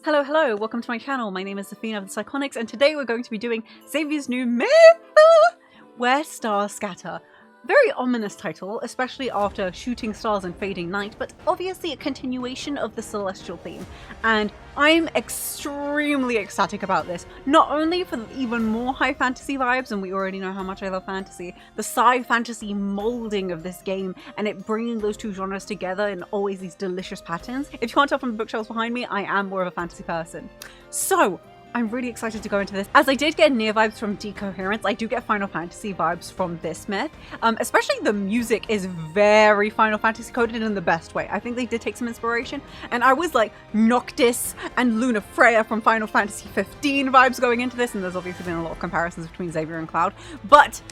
Hello, welcome to my channel. My name is Zafina of the Psychonics, and today we're going to be doing Xavier's new myth, Where Stars Scatter. Very ominous title, especially after Shooting Stars and Fading Night, but obviously a continuation of the celestial theme. And I'm extremely ecstatic about this, not only for even more high fantasy vibes, and we already know how much I love fantasy, the sci-fantasy molding of this game, and it bringing those two genres together in always these delicious patterns. If you can't tell from the bookshelves behind me, I am more of a fantasy person. So, I'm really excited to go into this. As I did get near vibes from Decoherence, I do get Final Fantasy vibes from this myth. Especially the music is very Final Fantasy coded in the best way. I think they did take some inspiration, and I was like Noctis and Luna Freya from Final Fantasy 15 vibes going into this, and there's obviously been a lot of comparisons between Xavier and Cloud, but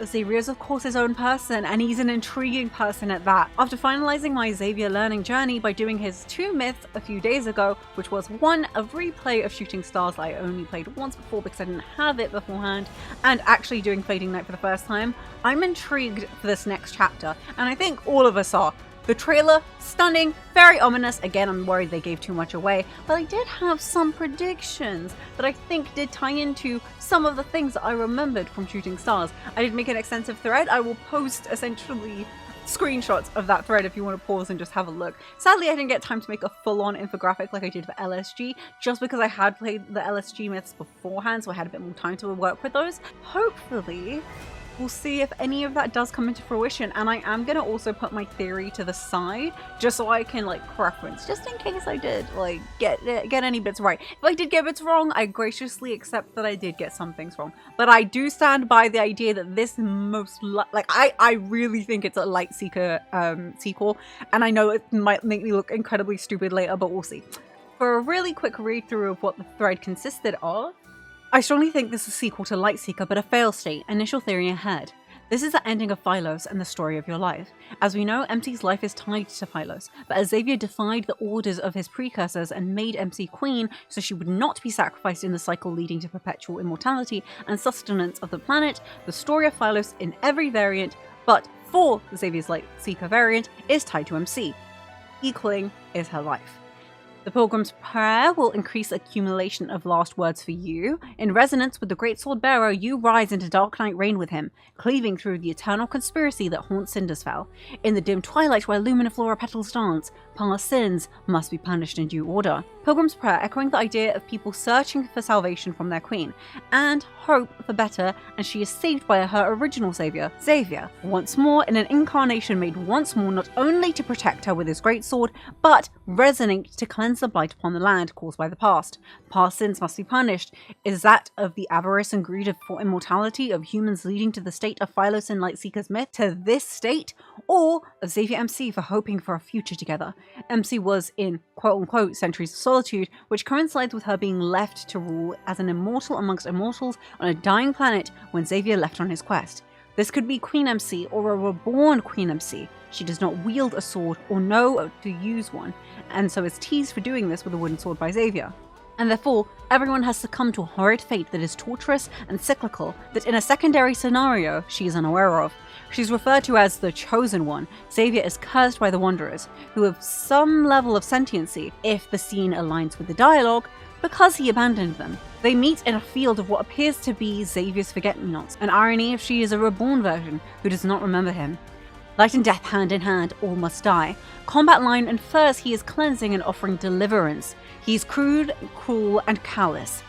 Xavier is of course his own person, and he's an intriguing person at that. After finalizing my Xavier learning journey by doing his 2 myths a few days ago, which was 1, a replay of Shooting Stars that I only played once before because I didn't have it beforehand, and actually doing Fading Night for the first time, I'm intrigued for this next chapter, and I think all of us are. The trailer, stunning, very ominous. Again, I'm worried they gave too much away, but I did have some predictions that I think did tie into some of the things that I remembered from Shooting Stars. I did make an extensive thread. I will post essentially screenshots of that thread if you want to pause and just have a look. Sadly, I didn't get time to make a full-on infographic like I did for LSG, just because I had played the LSG myths beforehand, so I had a bit more time to work with those. Hopefully, we'll see if any of that does come into fruition, and I am going to also put my theory to the side just so I can like reference, just in case I did like get any bits right. If I did get bits wrong, I graciously accept that I did get some things wrong, but I do stand by the idea that this I really think it's a Lightseeker sequel, and I know it might make me look incredibly stupid later, but we'll see. For a really quick read through of what the thread consisted of, I strongly think this is a sequel to Lightseeker, but a fail state. Initial theory ahead. This is the ending of Phylos and the story of your life. As we know, MC's life is tied to Phylos, but as Xavier defied the orders of his precursors and made MC queen so she would not be sacrificed in the cycle leading to perpetual immortality and sustenance of the planet, the story of Phylos in every variant, but for Xavier's Lightseeker variant, is tied to MC. Equaling is her life. The Pilgrim's Prayer will increase accumulation of last words for you. In resonance with the Great Sword Bearer, you rise into Darknight reign with him, cleaving through the eternal conspiracy that haunts Cindersfell. In the dim twilight where luminiflora petals dance, past sins must be punished in due order. Pilgrim's Prayer echoing the idea of people searching for salvation from their queen, and hope for better, and she is saved by her original savior, Xavier, once more in an incarnation made once more not only to protect her with his great sword, but resonate to cleanse the blight upon the land caused by the past. Past sins must be punished. Is that of the avarice and greed for immortality of humans leading to the state of Phylos and Lightseeker's myth, to this state, or of Xavier MC for hoping for a future together? MC was in quote-unquote centuries of solitude, which coincides with her being left to rule as an immortal amongst immortals on a dying planet when Xavier left on his quest. This could be Queen MC or a reborn Queen MC. She does not wield a sword or know to use one, and so is teased for doing this with a wooden sword by Xavier. And therefore, everyone has succumbed to a horrid fate that is torturous and cyclical that in a secondary scenario she is unaware of. She's referred to as the Chosen One. Xavier is cursed by the Wanderers, who have some level of sentiency, if the scene aligns with the dialogue, because he abandoned them. They meet in a field of what appears to be Xavier's forget-me-nots, an irony if she is a reborn version who does not remember him. Light and death hand in hand, all must die. Combat line infers he is cleansing and offering deliverance. He's crude, cruel, and callous.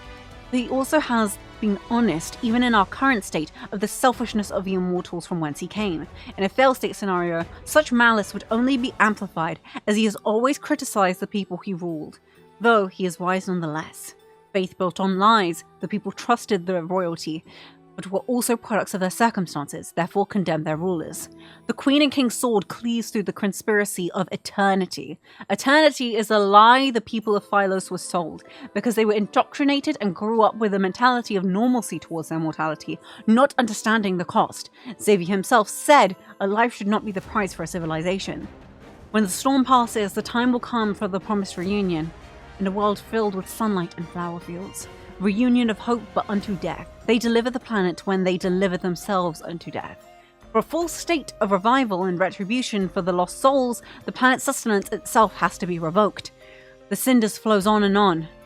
He also has been honest, even in our current state, of the selfishness of the immortals from whence he came. In a failed state scenario, such malice would only be amplified, as he has always criticized the people he ruled, though he is wise nonetheless. Faith built on lies, the people trusted the royalty, but were also products of their circumstances, therefore condemned their rulers. The Queen and King's sword cleaves through the conspiracy of eternity. Eternity is a lie the people of Phylos were sold, because they were indoctrinated and grew up with a mentality of normalcy towards their mortality, not understanding the cost. Xavier himself said a life should not be the price for a civilization. When the storm passes, the time will come for the promised reunion, in a world filled with sunlight and flower fields. Reunion of hope but unto death. They deliver the planet when they deliver themselves unto death. For a full state of revival and retribution for the lost souls, the planet's sustenance itself has to be revoked. The cinders flows on,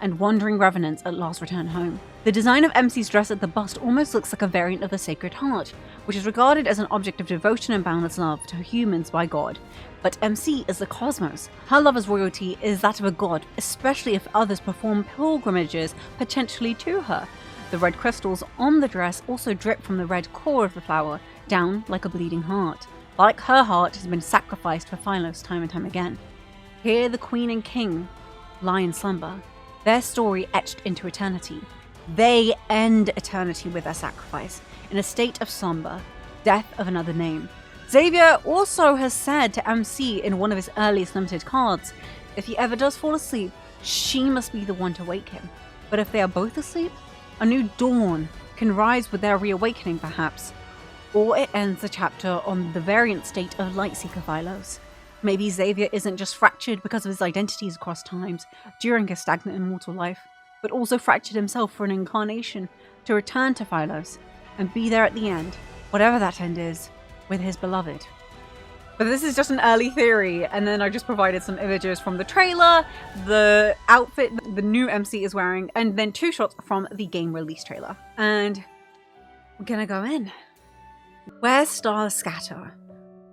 and wandering revenants at last return home. The design of MC's dress at the bust almost looks like a variant of the Sacred Heart, which is regarded as an object of devotion and boundless love to humans by God. But MC is the cosmos. Her lover's royalty is that of a god, especially if others perform pilgrimages potentially to her. The red crystals on the dress also drip from the red core of the flower, down like a bleeding heart. Like her heart has been sacrificed for Philos time and time again. Here the queen and king lie in slumber, their story etched into eternity. They end eternity with their sacrifice, in a state of slumber, death of another name. Xavier also has said to MC in one of his earliest limited cards, if he ever does fall asleep, she must be the one to wake him. But if they are both asleep, a new dawn can rise with their reawakening perhaps. Or it ends the chapter on the variant state of Lightseeker Philos. Maybe Xavier isn't just fractured because of his identities across times during his stagnant immortal life, but also fractured himself for an incarnation to return to Philos and be there at the end, whatever that end is, with his beloved. But this is just an early theory, and then I just provided some images from the trailer, the outfit the new MC is wearing, and then 2 shots from the game release trailer. And we're gonna go in. Where stars scatter.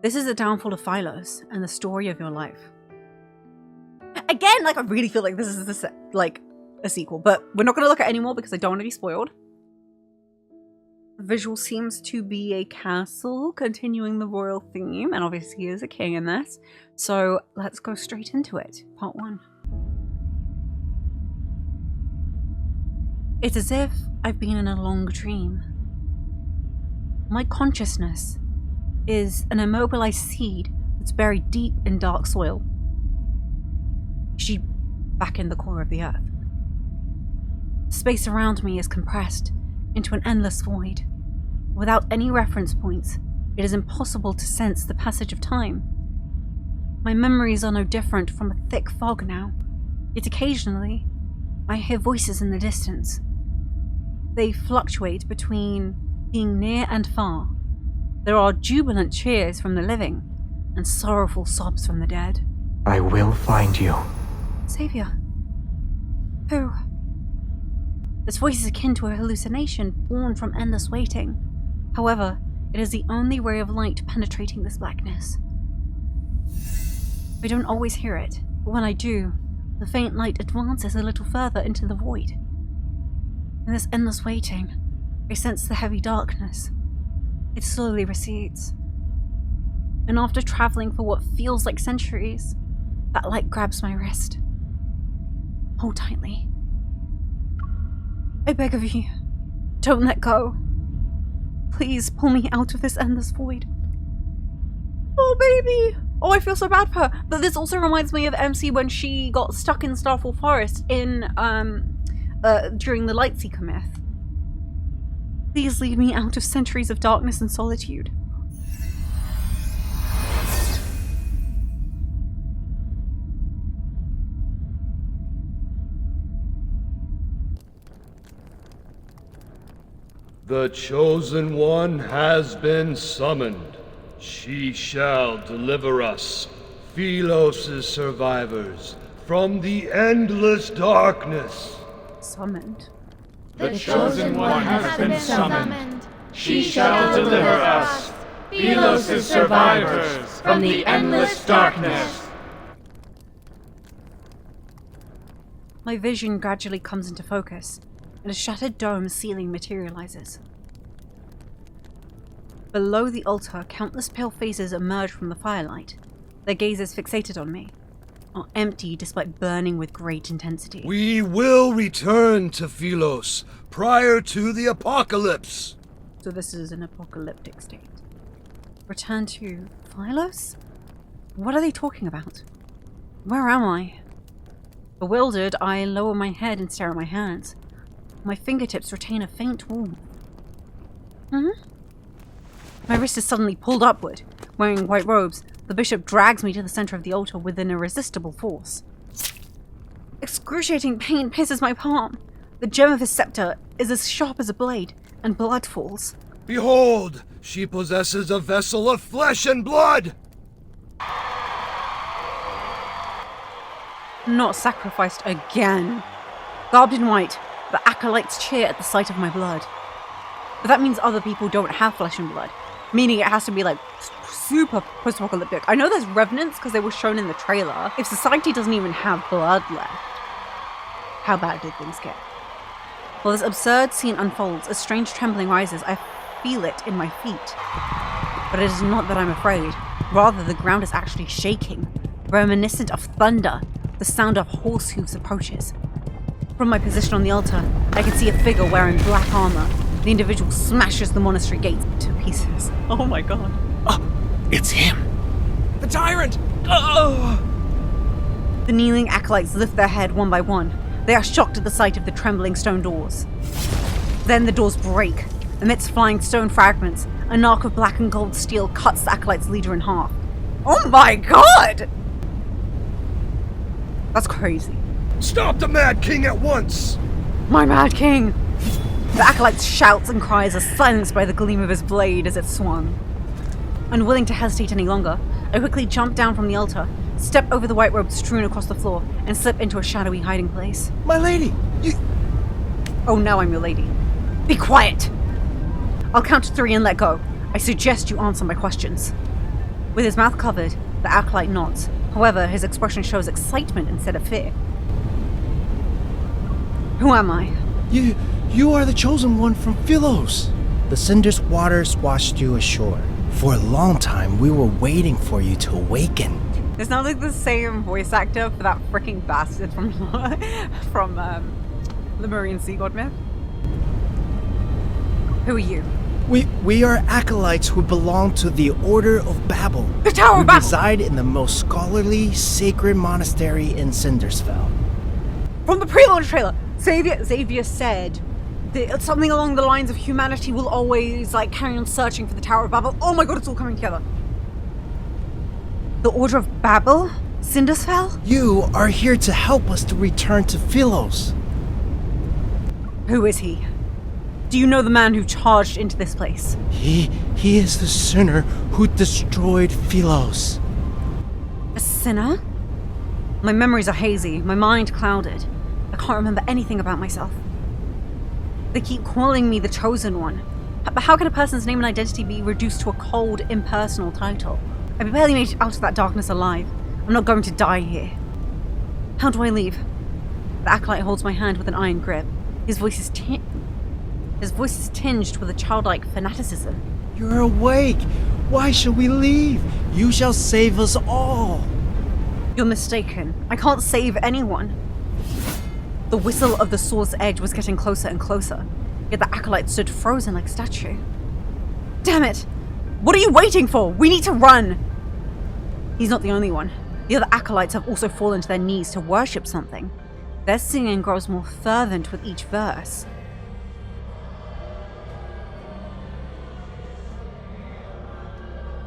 This is the downfall of Philos and the story of your life. Again, I really feel like this is a sequel, but we're not going to look at any more because I don't want to be spoiled. The visual seems to be a castle, continuing the royal theme, and obviously he is a king in this. So let's go straight into it. Part 1. It's as if I've been in a long dream. My consciousness is an immobilized seed that's buried deep in dark soil. Sheep back in the core of the earth. Space around me is compressed into an endless void. Without any reference points, it is impossible to sense the passage of time. My memories are no different from a thick fog now, yet occasionally I hear voices in the distance. They fluctuate between being near and far. There are jubilant cheers from the living, and sorrowful sobs from the dead. I will find you. Xavier. Who? This voice is akin to a hallucination born from endless waiting. However, it is the only ray of light penetrating this blackness. I don't always hear it, but when I do, the faint light advances a little further into the void. In this endless waiting, I sense the heavy darkness. It slowly recedes. And after traveling for what feels like centuries, that light grabs my wrist. Hold tightly. I beg of you, don't let go. Please pull me out of this endless void. Oh, baby! Oh, I feel so bad for her. But this also reminds me of MC when she got stuck in Starfall Forest in, during the Lightseeker Myth. Please lead me out of centuries of darkness and solitude. The Chosen One has been summoned. She shall deliver us, Philos' survivors, from the endless darkness. Summoned? The Chosen One has been summoned. She shall deliver us, Philos' survivors, from the endless darkness. My vision gradually comes into focus, and a shattered dome ceiling materializes. Below the altar, countless pale faces emerge from the firelight. Their gazes fixated on me, are empty despite burning with great intensity. We will return to Philos prior to the apocalypse. So this is an apocalyptic state. Return to Philos? What are they talking about? Where am I? Bewildered, I lower my head and stare at my hands. My fingertips retain a faint warmth. My wrist is suddenly pulled upward. Wearing white robes, the bishop drags me to the center of the altar with an irresistible force. Excruciating pain pierces my palm. The gem of his scepter is as sharp as a blade, and blood falls. Behold, she possesses a vessel of flesh and blood! Not sacrificed again. Garbed in white, the acolytes cheer at the sight of my blood. But that means other people don't have flesh and blood, meaning it has to be like super post-apocalyptic. I know there's revenants because they were shown in the trailer. If society doesn't even have blood left, how bad did things get? While this absurd scene unfolds, a strange trembling rises. I feel it in my feet. But it is not that I'm afraid. Rather, the ground is actually shaking, reminiscent of thunder. The sound of horse hooves approaches. From my position on the altar, I can see a figure wearing black armor. The individual smashes the monastery gates to pieces. Oh my god. Oh, it's him. The tyrant! Oh! The kneeling acolytes lift their head one by one. They are shocked at the sight of the trembling stone doors. Then the doors break. Amidst flying stone fragments, a arc of black and gold steel cuts the acolyte's leader in half. Oh my god! That's crazy. Stop the Mad King at once! My Mad King! The acolyte's shouts and cries are silenced by the gleam of his blade as it swung. Unwilling to hesitate any longer, I quickly jump down from the altar, step over the white robe strewn across the floor, and slip into a shadowy hiding place. My lady, you... Oh, now I'm your lady. Be quiet! I'll count to 3 and let go. I suggest you answer my questions. With his mouth covered, the acolyte nods. However, his expression shows excitement instead of fear. Who am I? You are the chosen one from Philos. The Cinder's waters washed you ashore. For a long time, we were waiting for you to awaken. It's not like the same voice actor for that freaking bastard from the Marine Sea God Myth. Who are you? We are acolytes who belong to the Order of Babel. The Tower of We Babel! reside in the most scholarly, sacred monastery in Cindersfell. From the pre-launch trailer, Xavier said that something along the lines of humanity will always carry on searching for the Tower of Babel. Oh my god, it's all coming together. The Order of Babel? Cindersfell? You are here to help us to return to Philos. Who is he? Do you know the man who charged into this place? He is the sinner who destroyed Philos. A sinner? My memories are hazy, my mind clouded. I can't remember anything about myself. They keep calling me the Chosen One. But how can a person's name and identity be reduced to a cold, impersonal title? I barely made it out of that darkness alive. I'm not going to die here. How do I leave? The acolyte holds my hand with an iron grip. His voice is tinged with a childlike fanaticism. You're awake. Why should we leave? You shall save us all. You're mistaken. I can't save anyone. The whistle of the sword's edge was getting closer and closer, yet the acolyte stood frozen like a statue. Damn it! What are you waiting for? We need to run! He's not the only one. The other acolytes have also fallen to their knees to worship something. Their singing grows more fervent with each verse.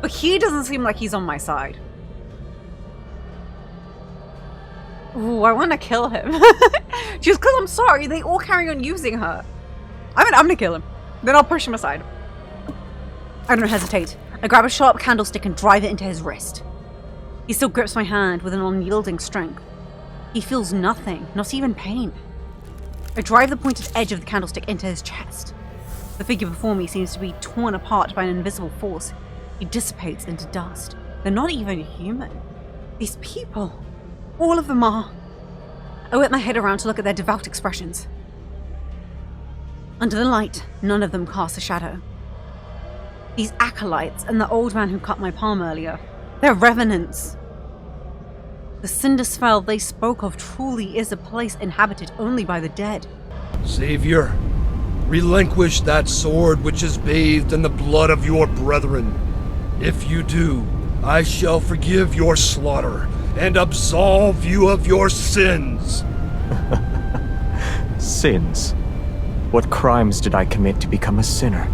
But he doesn't seem like he's on my side. Ooh, I want to kill him. Just because I'm sorry, they all carry on using her. I'm gonna kill him. Then I'll push him aside. I don't hesitate. I grab a sharp candlestick and drive it into his wrist. He still grips my hand with an unyielding strength. He feels nothing, not even pain. I drive the pointed edge of the candlestick into his chest. The figure before me seems to be torn apart by an invisible force. He dissipates into dust. They're not even human. These people, all of them are. I whip my head around to look at their devout expressions. Under the light, none of them cast a shadow. These acolytes and the old man who cut my palm earlier, they're revenants. The Cindersfell they spoke of truly is a place inhabited only by the dead. Xavier, relinquish that sword which is bathed in the blood of your brethren. If you do, I shall forgive your slaughter and absolve you of your sins. Sins? What crimes did I commit to become a sinner?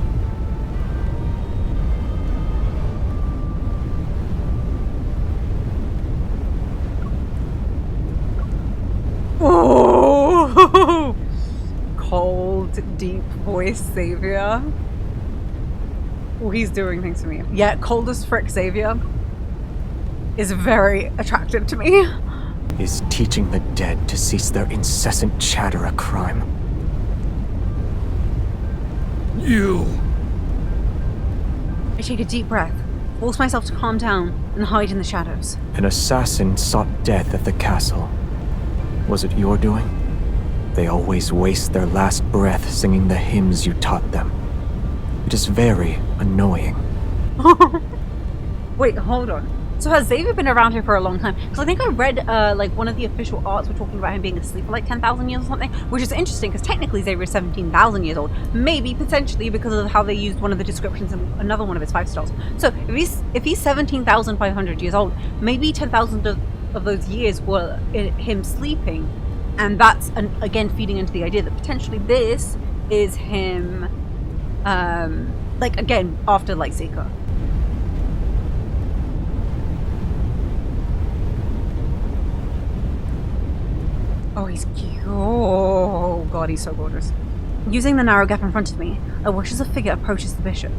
Oh! Cold, deep voice Xavier. Oh, he's doing things to me. Yeah, cold as frick Xavier is very attractive to me. is teaching the dead to cease their incessant chatter a crime. You... I take a deep breath, force myself to calm down, and hide in the shadows. An assassin sought death at the castle. Was it your doing? They always waste their last breath singing the hymns you taught them. It is very annoying. Wait, hold on. So has Xavier been around here for a long time? Because I think I read like one of the official arts were talking about him being asleep for like 10,000 years or something, which is interesting because technically Xavier is 17,000 years old. Maybe potentially because of how they used one of the descriptions in another one of his 5 stars. So if he's 17,500 years old, maybe 10,000 of those years were him sleeping, and that's again feeding into the idea that potentially this is him, like again after like Seeker. Oh, he's cute. Oh, God, he's so gorgeous. Using the narrow gap in front of me, I watch as a figure approaches the bishop.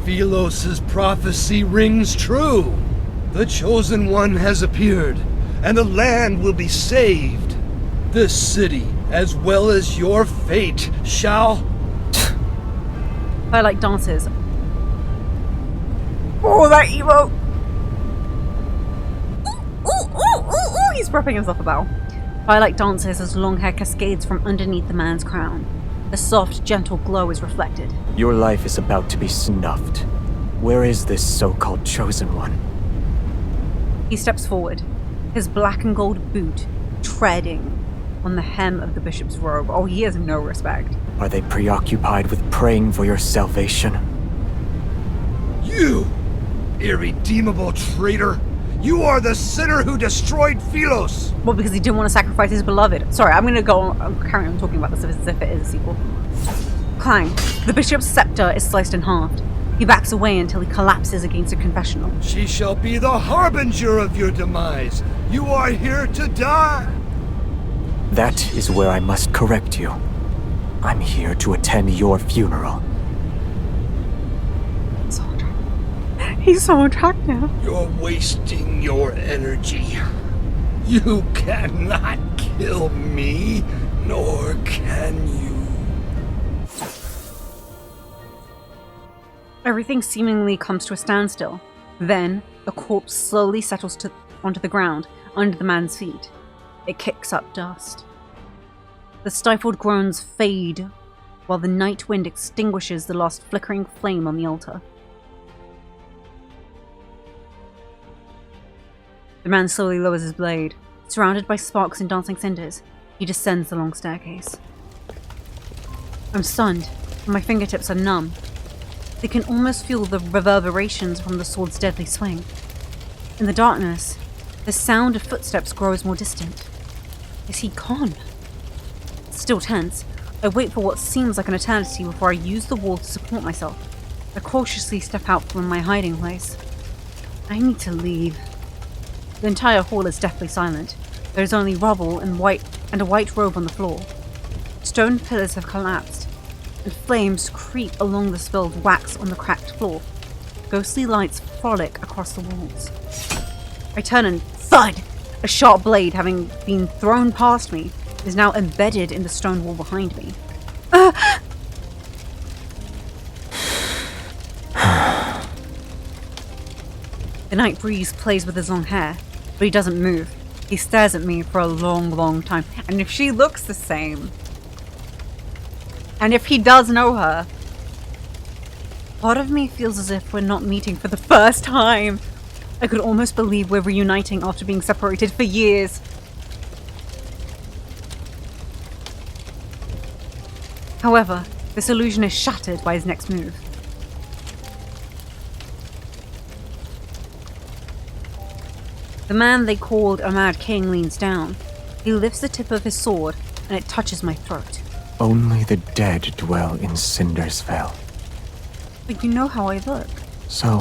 Philos' prophecy rings true. The Chosen One has appeared, and the land will be saved. This city, as well as your fate, shall... I like dances. Oh, that emo! Ooh, he's wrapping himself about. Twilight dances as long hair cascades from underneath the man's crown. The soft, gentle glow is reflected. Your life is about to be snuffed. Where is this so-called Chosen One? He steps forward, his black and gold boot treading on the hem of the bishop's robe. Oh, he has no respect. Are they preoccupied with praying for your salvation? You, irredeemable traitor! You are the sinner who destroyed Philos! Well, because he didn't want to sacrifice his beloved. Sorry, I'm gonna go on, carry on talking about this as if it is a sequel. Clang. The bishop's scepter is sliced in half. He backs away until he collapses against a confessional. She shall be the harbinger of your demise. You are here to die! That is where I must correct you. I'm here to attend your funeral. He's so attractive. You're wasting your energy. You cannot kill me, nor can you. Everything seemingly comes to a standstill. Then, a corpse slowly settles onto the ground under the man's feet. It kicks up dust. The stifled groans fade while the night wind extinguishes the last flickering flame on the altar. The man slowly lowers his blade. Surrounded by sparks and dancing cinders, he descends the long staircase. I'm stunned, and my fingertips are numb. They can almost feel the reverberations from the sword's deadly swing. In the darkness, the sound of footsteps grows more distant. Is he gone? Still tense, I wait for what seems like an eternity before I use the wall to support myself. I cautiously step out from my hiding place. I need to leave. The entire hall is deathly silent. There is only rubble and a white robe on the floor. Stone pillars have collapsed, and flames creep along the spilled wax on the cracked floor. Ghostly lights frolic across the walls. I turn and thud! A sharp blade, having been thrown past me, is now embedded in the stone wall behind me. The night breeze plays with his long hair, but he doesn't move. He stares at me for a long, long time. And if she looks the same, and if he does know her, part of me feels as if we're not meeting for the first time. I could almost believe we're reuniting after being separated for years. However, this illusion is shattered by his next move. The man they called a Mad King leans down. He lifts the tip of his sword, and it touches my throat. Only the dead dwell in Cindersvale. But you know how I look. So,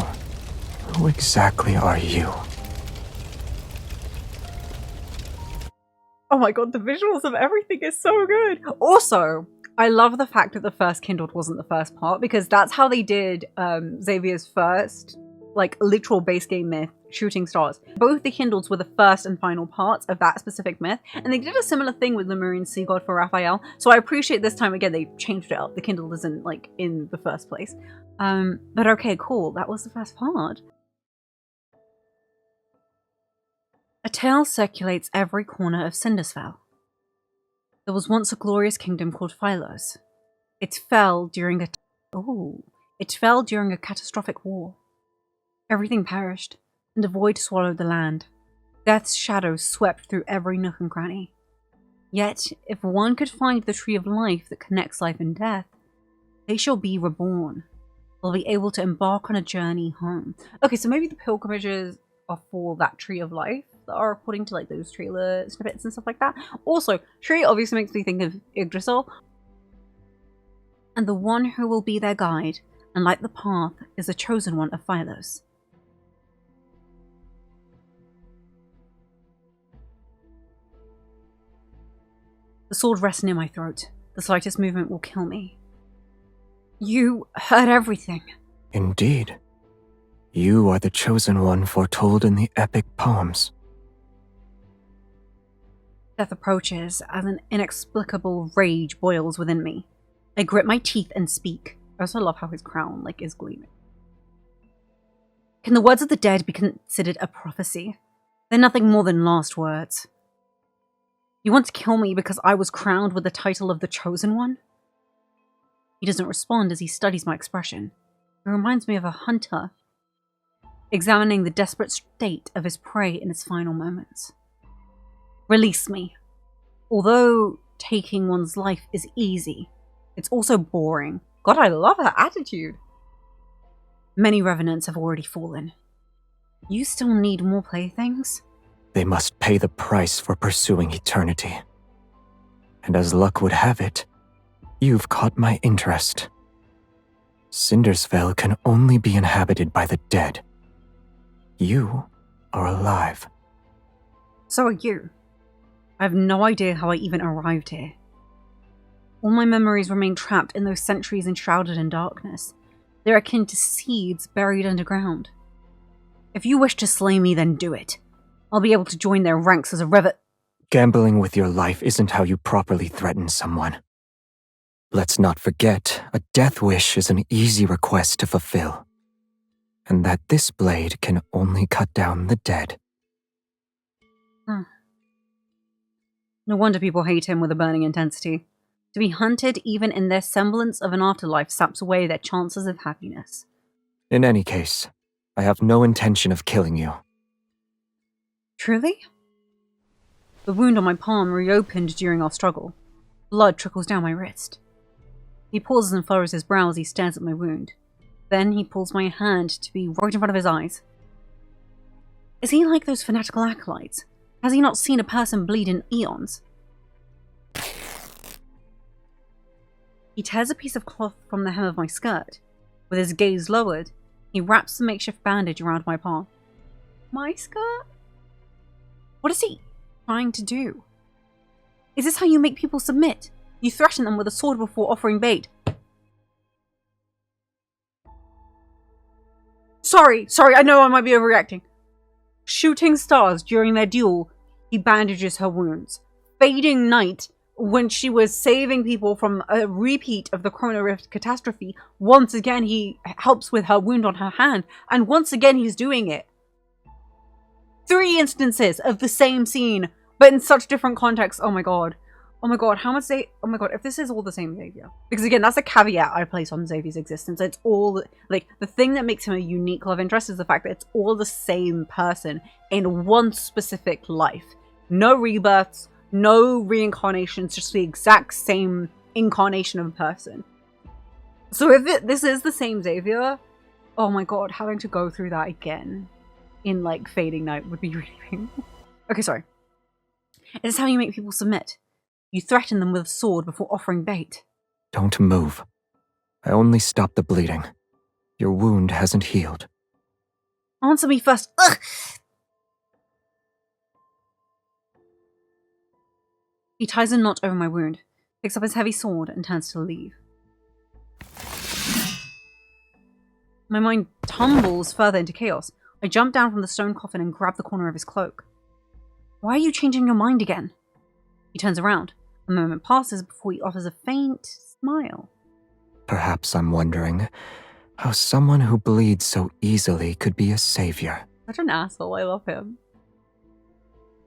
who exactly are you? Oh my god, the visuals of everything is so good! Also, I love the fact that the first Kindled wasn't the first part, because that's how they did Xavier's first, like literal base game myth, shooting stars. Both the Kindles were the first and final parts of that specific myth, and they did a similar thing with Lemurian sea god for Raphael, so I appreciate this time again they changed it up. The Kindle isn't like in the first place. But okay, cool, that was the first part. A tale circulates every corner of Cindersfell. There was once a glorious kingdom called Philos. It fell during a catastrophic war. Everything perished, and a void swallowed the land. Death's shadows swept through every nook and cranny. Yet, if one could find the tree of life that connects life and death, they shall be reborn. They'll be able to embark on a journey home. Okay, so maybe the pilgrimages are for that tree of life that are according to like those trailer snippets and stuff like that. Also, tree obviously makes me think of Yggdrasil. And the one who will be their guide and light the path is the chosen one of Philos. The sword rests near my throat. The slightest movement will kill me. You heard everything. Indeed. You are the chosen one foretold in the epic poems. Death approaches as an inexplicable rage boils within me. I grit my teeth and speak. I also love how his crown is gleaming. Can the words of the dead be considered a prophecy? They're nothing more than last words. You want to kill me because I was crowned with the title of the Chosen One? He doesn't respond as he studies my expression. It reminds me of a hunter examining the desperate state of his prey in its final moments. Release me. Although taking one's life is easy, it's also boring. God, I love her attitude. Many revenants have already fallen. You still need more playthings? They must pay the price for pursuing eternity. And as luck would have it, you've caught my interest. Cindersfell can only be inhabited by the dead. You are alive. So are you. I have no idea how I even arrived here. All my memories remain trapped in those centuries enshrouded in darkness. They're akin to seeds buried underground. If you wish to slay me, then do it. I'll be able to join their ranks as a Gambling with your life isn't how you properly threaten someone. Let's not forget, a death wish is an easy request to fulfill. And that this blade can only cut down the dead. No wonder people hate him with a burning intensity. To be hunted even in their semblance of an afterlife saps away their chances of happiness. In any case, I have no intention of killing you. Truly? The wound on my palm reopened during our struggle. Blood trickles down my wrist. He pauses and furrows his brow as he stares at my wound. Then he pulls my hand to be right in front of his eyes. Is he like those fanatical acolytes? Has he not seen a person bleed in eons? He tears a piece of cloth from the hem of my skirt. With his gaze lowered, he wraps the makeshift bandage around my palm. My skirt? What is he trying to do? Is this how you make people submit? You threaten them with a sword before offering bait. Sorry, I know I might be overreacting. Shooting stars during their duel, he bandages her wounds. Fading night, when she was saving people from a repeat of the Chrono Rift catastrophe, once again he helps with her wound on her hand, and once again he's doing it. 3 instances of the same scene, but in such different contexts. Oh my god. Oh my god, how much oh my god, if this is all the same Xavier. Because again, that's a caveat I place on Xavier's existence. It's all, the thing that makes him a unique love interest is the fact that it's all the same person in one specific life. No rebirths, no reincarnations, just the exact same incarnation of a person. So if this is the same Xavier, oh my god, having to go through that again in, Fading Night would be really painful. Okay, sorry. It is how you make people submit. You threaten them with a sword before offering bait. Don't move. I only stopped the bleeding. Your wound hasn't healed. Answer me first. Ugh! He ties a knot over my wound, picks up his heavy sword, and turns to leave. My mind tumbles further into chaos. I jump down from the stone coffin and grab the corner of his cloak. Why are you changing your mind again? He turns around. A moment passes before he offers a faint smile. Perhaps I'm wondering how someone who bleeds so easily could be a savior. Such an asshole. I love him.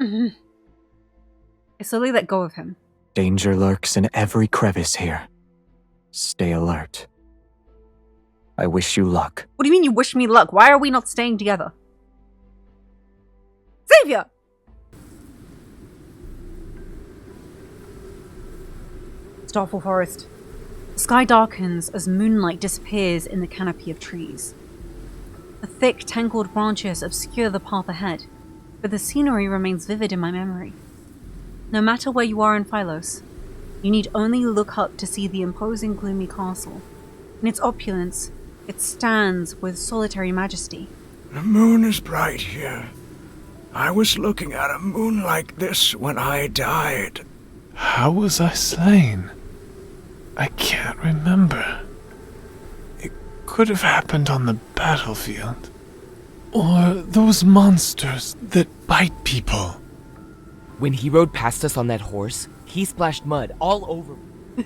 I slowly let go of him. Danger lurks in every crevice here. Stay alert. I wish you luck. What do you mean you wish me luck? Why are we not staying together? Xavier! Starfall Forest. The sky darkens as moonlight disappears in the canopy of trees. The thick, tangled branches obscure the path ahead, but the scenery remains vivid in my memory. No matter where you are in Philos, you need only look up to see the imposing gloomy castle. In its opulence, it stands with solitary majesty. The moon is bright here. I was looking at a moon like this when I died. How was I slain? I can't remember. It could have happened on the battlefield. Or those monsters that bite people. When he rode past us on that horse, he splashed mud all over me.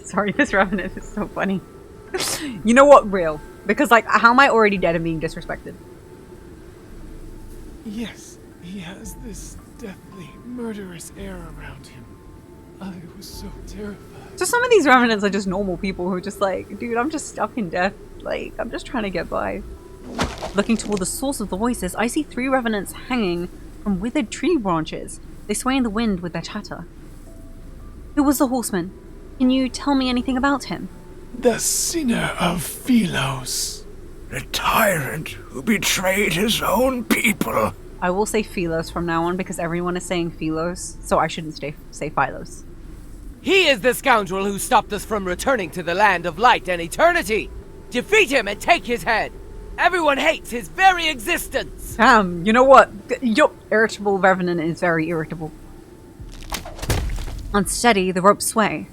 Sorry, this Revenant is so funny. You know what? Real. Because, like, how am I already dead and being disrespected? Yes, he has this deathly, murderous air around him. I was so terrified. So some of these Revenants are just normal people who are just like, dude, I'm just stuck in death. Like, I'm just trying to get by. Looking toward the source of the voices, I see 3 Revenants hanging from withered tree branches. They sway in the wind with their chatter. Who was the horseman? Can you tell me anything about him? The sinner of Philos. The tyrant who betrayed his own people. I will say Philos from now on because everyone is saying Philos, so I shouldn't say Philos. He is the scoundrel who stopped us from returning to the land of light and eternity. Defeat him and take his head. Everyone hates his very existence. Damn, you know what? Your irritable Revenant is very irritable. Unsteady, the ropes sway.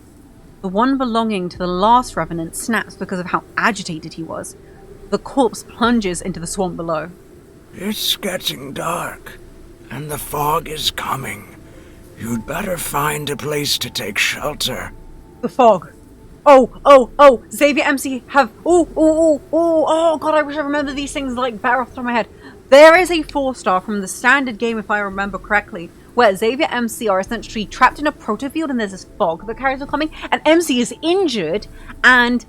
The one belonging to the last Revenant snaps because of how agitated he was. The corpse plunges into the swamp below. It's getting dark, and the fog is coming. You'd better find a place to take shelter. The fog. Oh, Xavier MC have... Oh, God, I wish I remember these things like better off the top of my head. There is a 4-star from the standard game, if I remember correctly, where Xavier MC are essentially trapped in a protofield and there's this fog that carries on coming, and MC is injured, and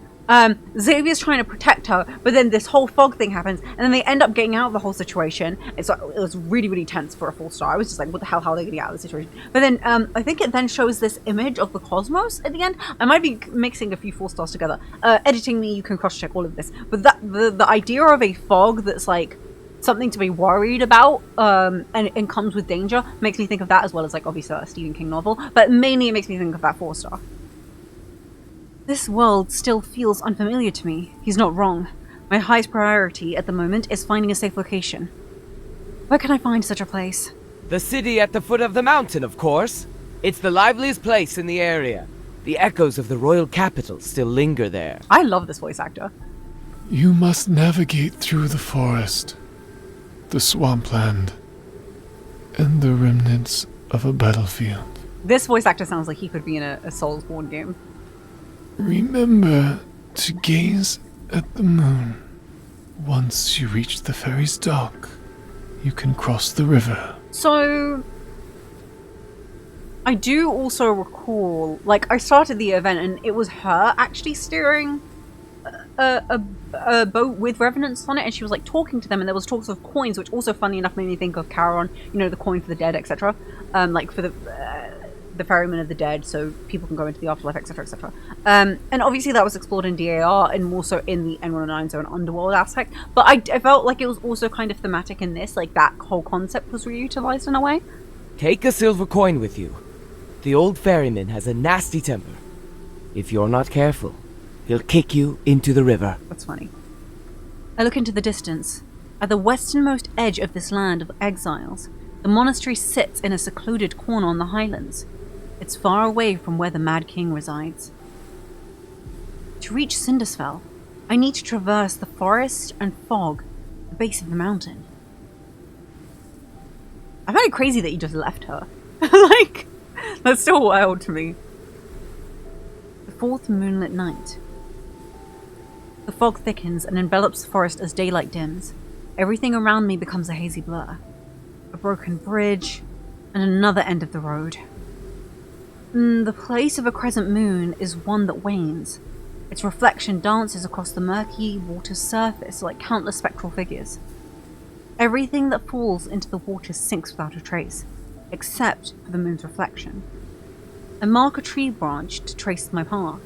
Xavier's trying to protect her, but then this whole fog thing happens, and then they end up getting out of the whole situation. It was really, really tense for a 4-star. I was just like, what the hell, how are they going to get out of the situation? But then I think it then shows this image of the cosmos at the end. I might be mixing a few 4-stars together. Editing me, you can cross-check all of this. But the idea of a fog that's like something to be worried about and comes with danger makes me think of that, as well as like obviously a Stephen King novel. But mainly it makes me think of that 4-star. This world still feels unfamiliar to me. He's not wrong. My highest priority at the moment is finding a safe location. Where can I find such a place? The city at the foot of the mountain, of course. It's the liveliest place in the area. The echoes of the royal capital still linger there. I love this voice actor. You must navigate through the forest, the swampland, and the remnants of a battlefield. This voice actor sounds like he could be in a Soulsborne game. Remember to gaze at the moon. Once you reach the ferry's dock, you can cross the river. So, I do also recall, like, I started the event and it was her actually steering a boat with revenants on it, and she was like talking to them, and there was talks of coins, which also funny enough made me think of Charon, you know, the coin for the dead, etc. Like for the ferryman of the dead, so people can go into the afterlife, etc, etc. And obviously that was explored in DAR and more so in the N109 zone underworld aspect, but I felt like it was also kind of thematic in this, like that whole concept was reutilized in a way. Take a silver coin with you. The old ferryman has a nasty temper. If you're not careful, he'll kick you into the river. That's funny. I look into the distance. At the westernmost edge of this land of exiles, the monastery sits in a secluded corner on the highlands. It's far away from where the Mad King resides. To reach Cindersfell, I need to traverse the forest and fog at the base of the mountain. I find it crazy that you just left her. Like, that's still wild to me. The fourth moonlit night. The fog thickens and envelops the forest as daylight dims. Everything around me becomes a hazy blur. A broken bridge, and another end of the road. The place of a crescent moon is one that wanes. Its reflection dances across the murky water's surface like countless spectral figures. Everything that falls into the water sinks without a trace, except for the moon's reflection. I mark a tree branch to trace my path.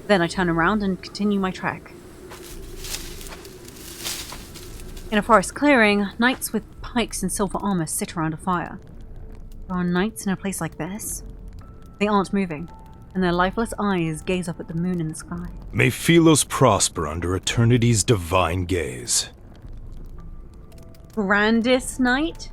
Then I turn around and continue my trek. In a forest clearing, knights with pikes and silver armor sit around a fire. There are knights in a place like this? They aren't moving, and their lifeless eyes gaze up at the moon in the sky. May Philos prosper under eternity's divine gaze. Grandest knight?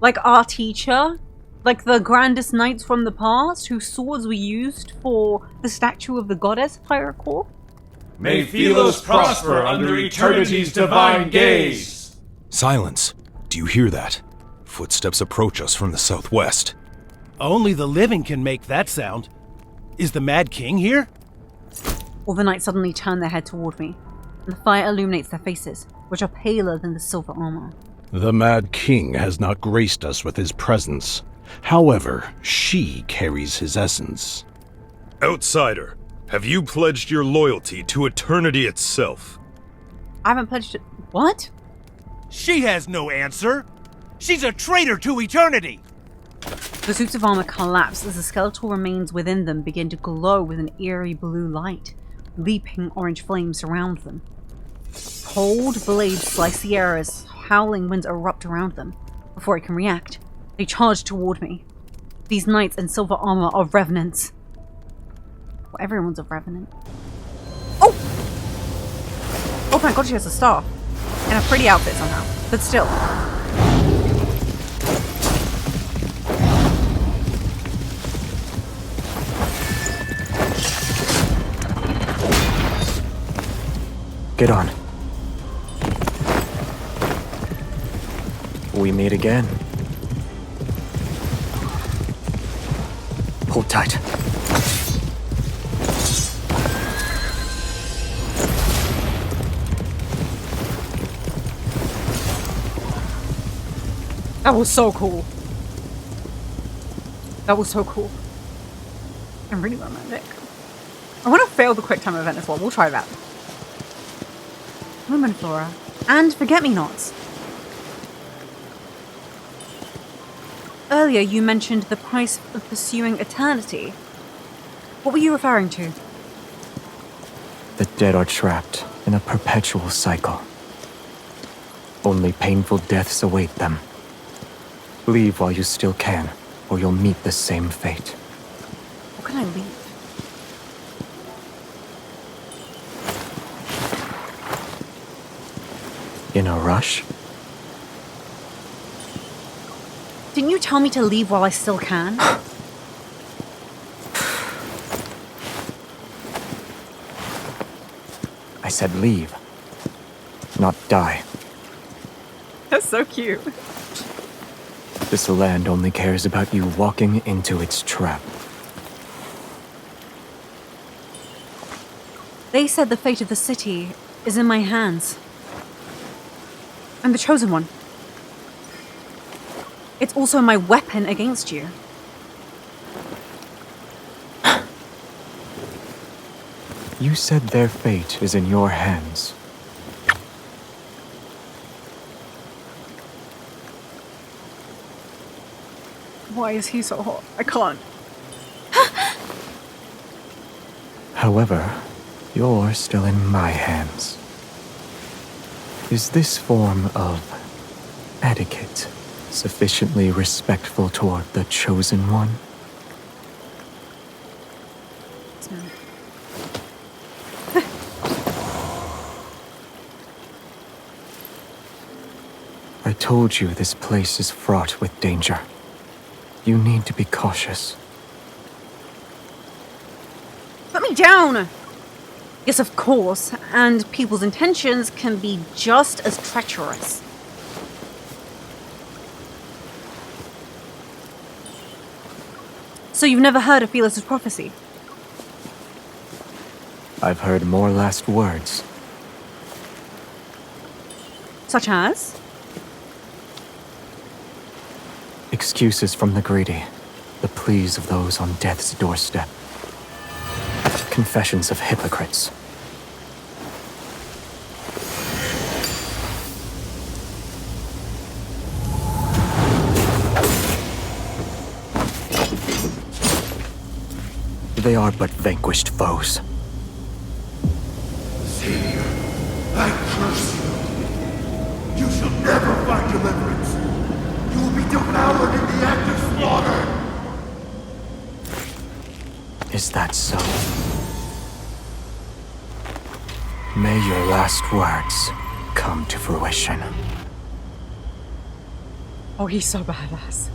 Like our teacher? Like the grandest knights from the past whose swords were used for the statue of the goddess, if I recall? May Philos prosper under eternity's divine gaze. Silence. Do you hear that? Footsteps approach us from the southwest. Only the living can make that sound. Is the Mad King here? All the knights suddenly turn their head toward me, and the fire illuminates their faces, which are paler than the silver armor. The Mad King has not graced us with his presence. However, she carries his essence. Outsider, have you pledged your loyalty to eternity itself? I haven't pledged it. What? She has no answer. She's a traitor to eternity. The suits of armor collapse as the skeletal remains within them begin to glow with an eerie blue light. Leaping orange flames surround them. Cold blades slice the air as howling winds erupt around them. Before I can react, they charge toward me. These knights in silver armor are revenants. Well, everyone's a revenant. Oh! Oh my god, she has a staff. And a pretty outfit somehow. But still. Get on. We meet again. Hold tight. That was so cool. That was so cool. And really romantic. I want to fail the quick time event as well. We'll try that. Woman Flora. And forget-me-nots. Earlier you mentioned the price of pursuing eternity. What were you referring to? The dead are trapped in a perpetual cycle. Only painful deaths await them. Leave while you still can, or you'll meet the same fate. What can I leave? In a rush? Didn't you tell me to leave while I still can? I said leave, not die. That's so cute. This land only cares about you walking into its trap. They said the fate of the city is in my hands. I'm the chosen one. It's also my weapon against you. You said their fate is in your hands. Why is he so hot? I can't. However, you're still in my hands. Is this form of etiquette sufficiently respectful toward the chosen one? I told you this place is fraught with danger. You need to be cautious. Put me down! Yes, of course, and people's intentions can be just as treacherous. So you've never heard of Felis's prophecy? I've heard more last words. Such as? Excuses from the greedy. The pleas of those on death's doorstep. Confessions of hypocrites. They are but vanquished foes. Xavier, I curse you. You shall never find deliverance. You will be devoured in the act of slaughter. Is that so? May your last words come to fruition. Oh, he's so badass.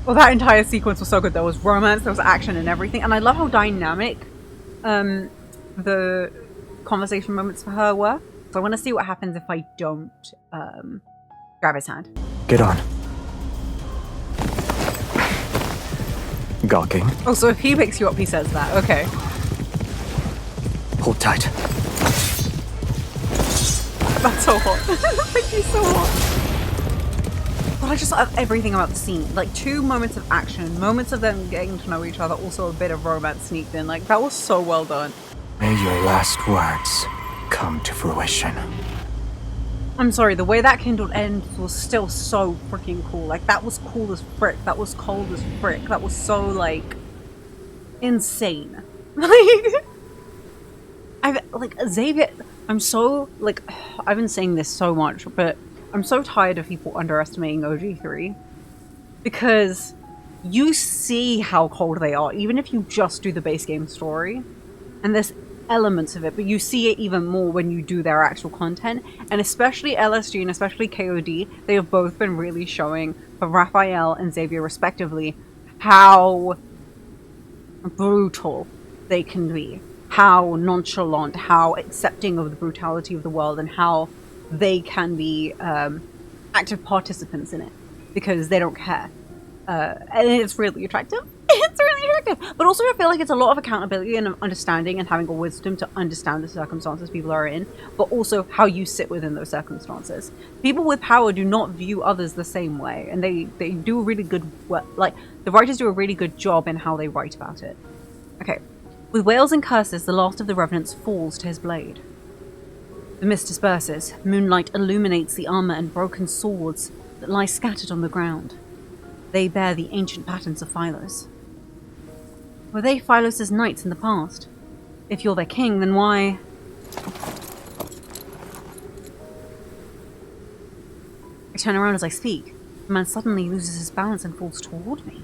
Well, that entire sequence was so good. There was romance, there was action and everything. And I love how dynamic the conversation moments for her were. So I want to see what happens if I don't grab his hand. Get on. Gawking. Oh, so if he picks you up, he says that. Okay. Hold tight. That's so hot. Thank you so hot. But I just love everything about the scene. Like, 2 moments of action, moments of them getting to know each other, also a bit of romance sneaked in. Like, that was so well done. May your last words come to fruition. I'm sorry, the way that kindled ends was still so freaking cool. Like, that was cool as frick. That was cold as frick. That was so, like, insane. Xavier, I'm so, like, I've been saying this so much, but I'm so tired of people underestimating OG3. Because you see how cold they are, even if you just do the base game story. And there's elements of it, but you see it even more when you do their actual content. And especially LSG and especially KOD, they have both been really showing, for Raphael and Xavier respectively, how brutal they can be. How nonchalant, how accepting of the brutality of the world, and how they can be active participants in it because they don't care. And it's really attractive. It's really attractive. But also I feel like it's a lot of accountability and understanding and having a wisdom to understand the circumstances people are in, but also how you sit within those circumstances. People with power do not view others the same way, and they do a really good work. Like, the writers do a really good job in how they write about it. Okay. With wails and curses, the last of the revenants falls to his blade. The mist disperses. Moonlight illuminates the armor and broken swords that lie scattered on the ground. They bear the ancient patterns of Philos. Were they Philos' knights in the past? If you're their king, then why... I turn around as I speak. The man suddenly loses his balance and falls toward me.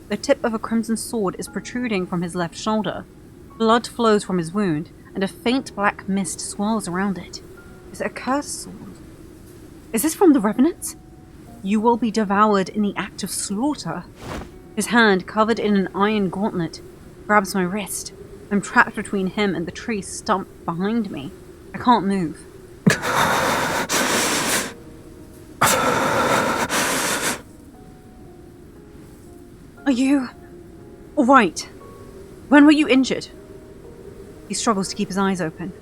The tip of a crimson sword is protruding from his left shoulder. Blood flows from his wound, and a faint black mist swirls around it. Is it a cursed sword? Is this from the Revenants? You will be devoured in the act of slaughter. His hand, covered in an iron gauntlet, grabs my wrist. I'm trapped between him and the tree stump behind me. I can't move. Are you... alright? When were you injured? He struggles to keep his eyes open,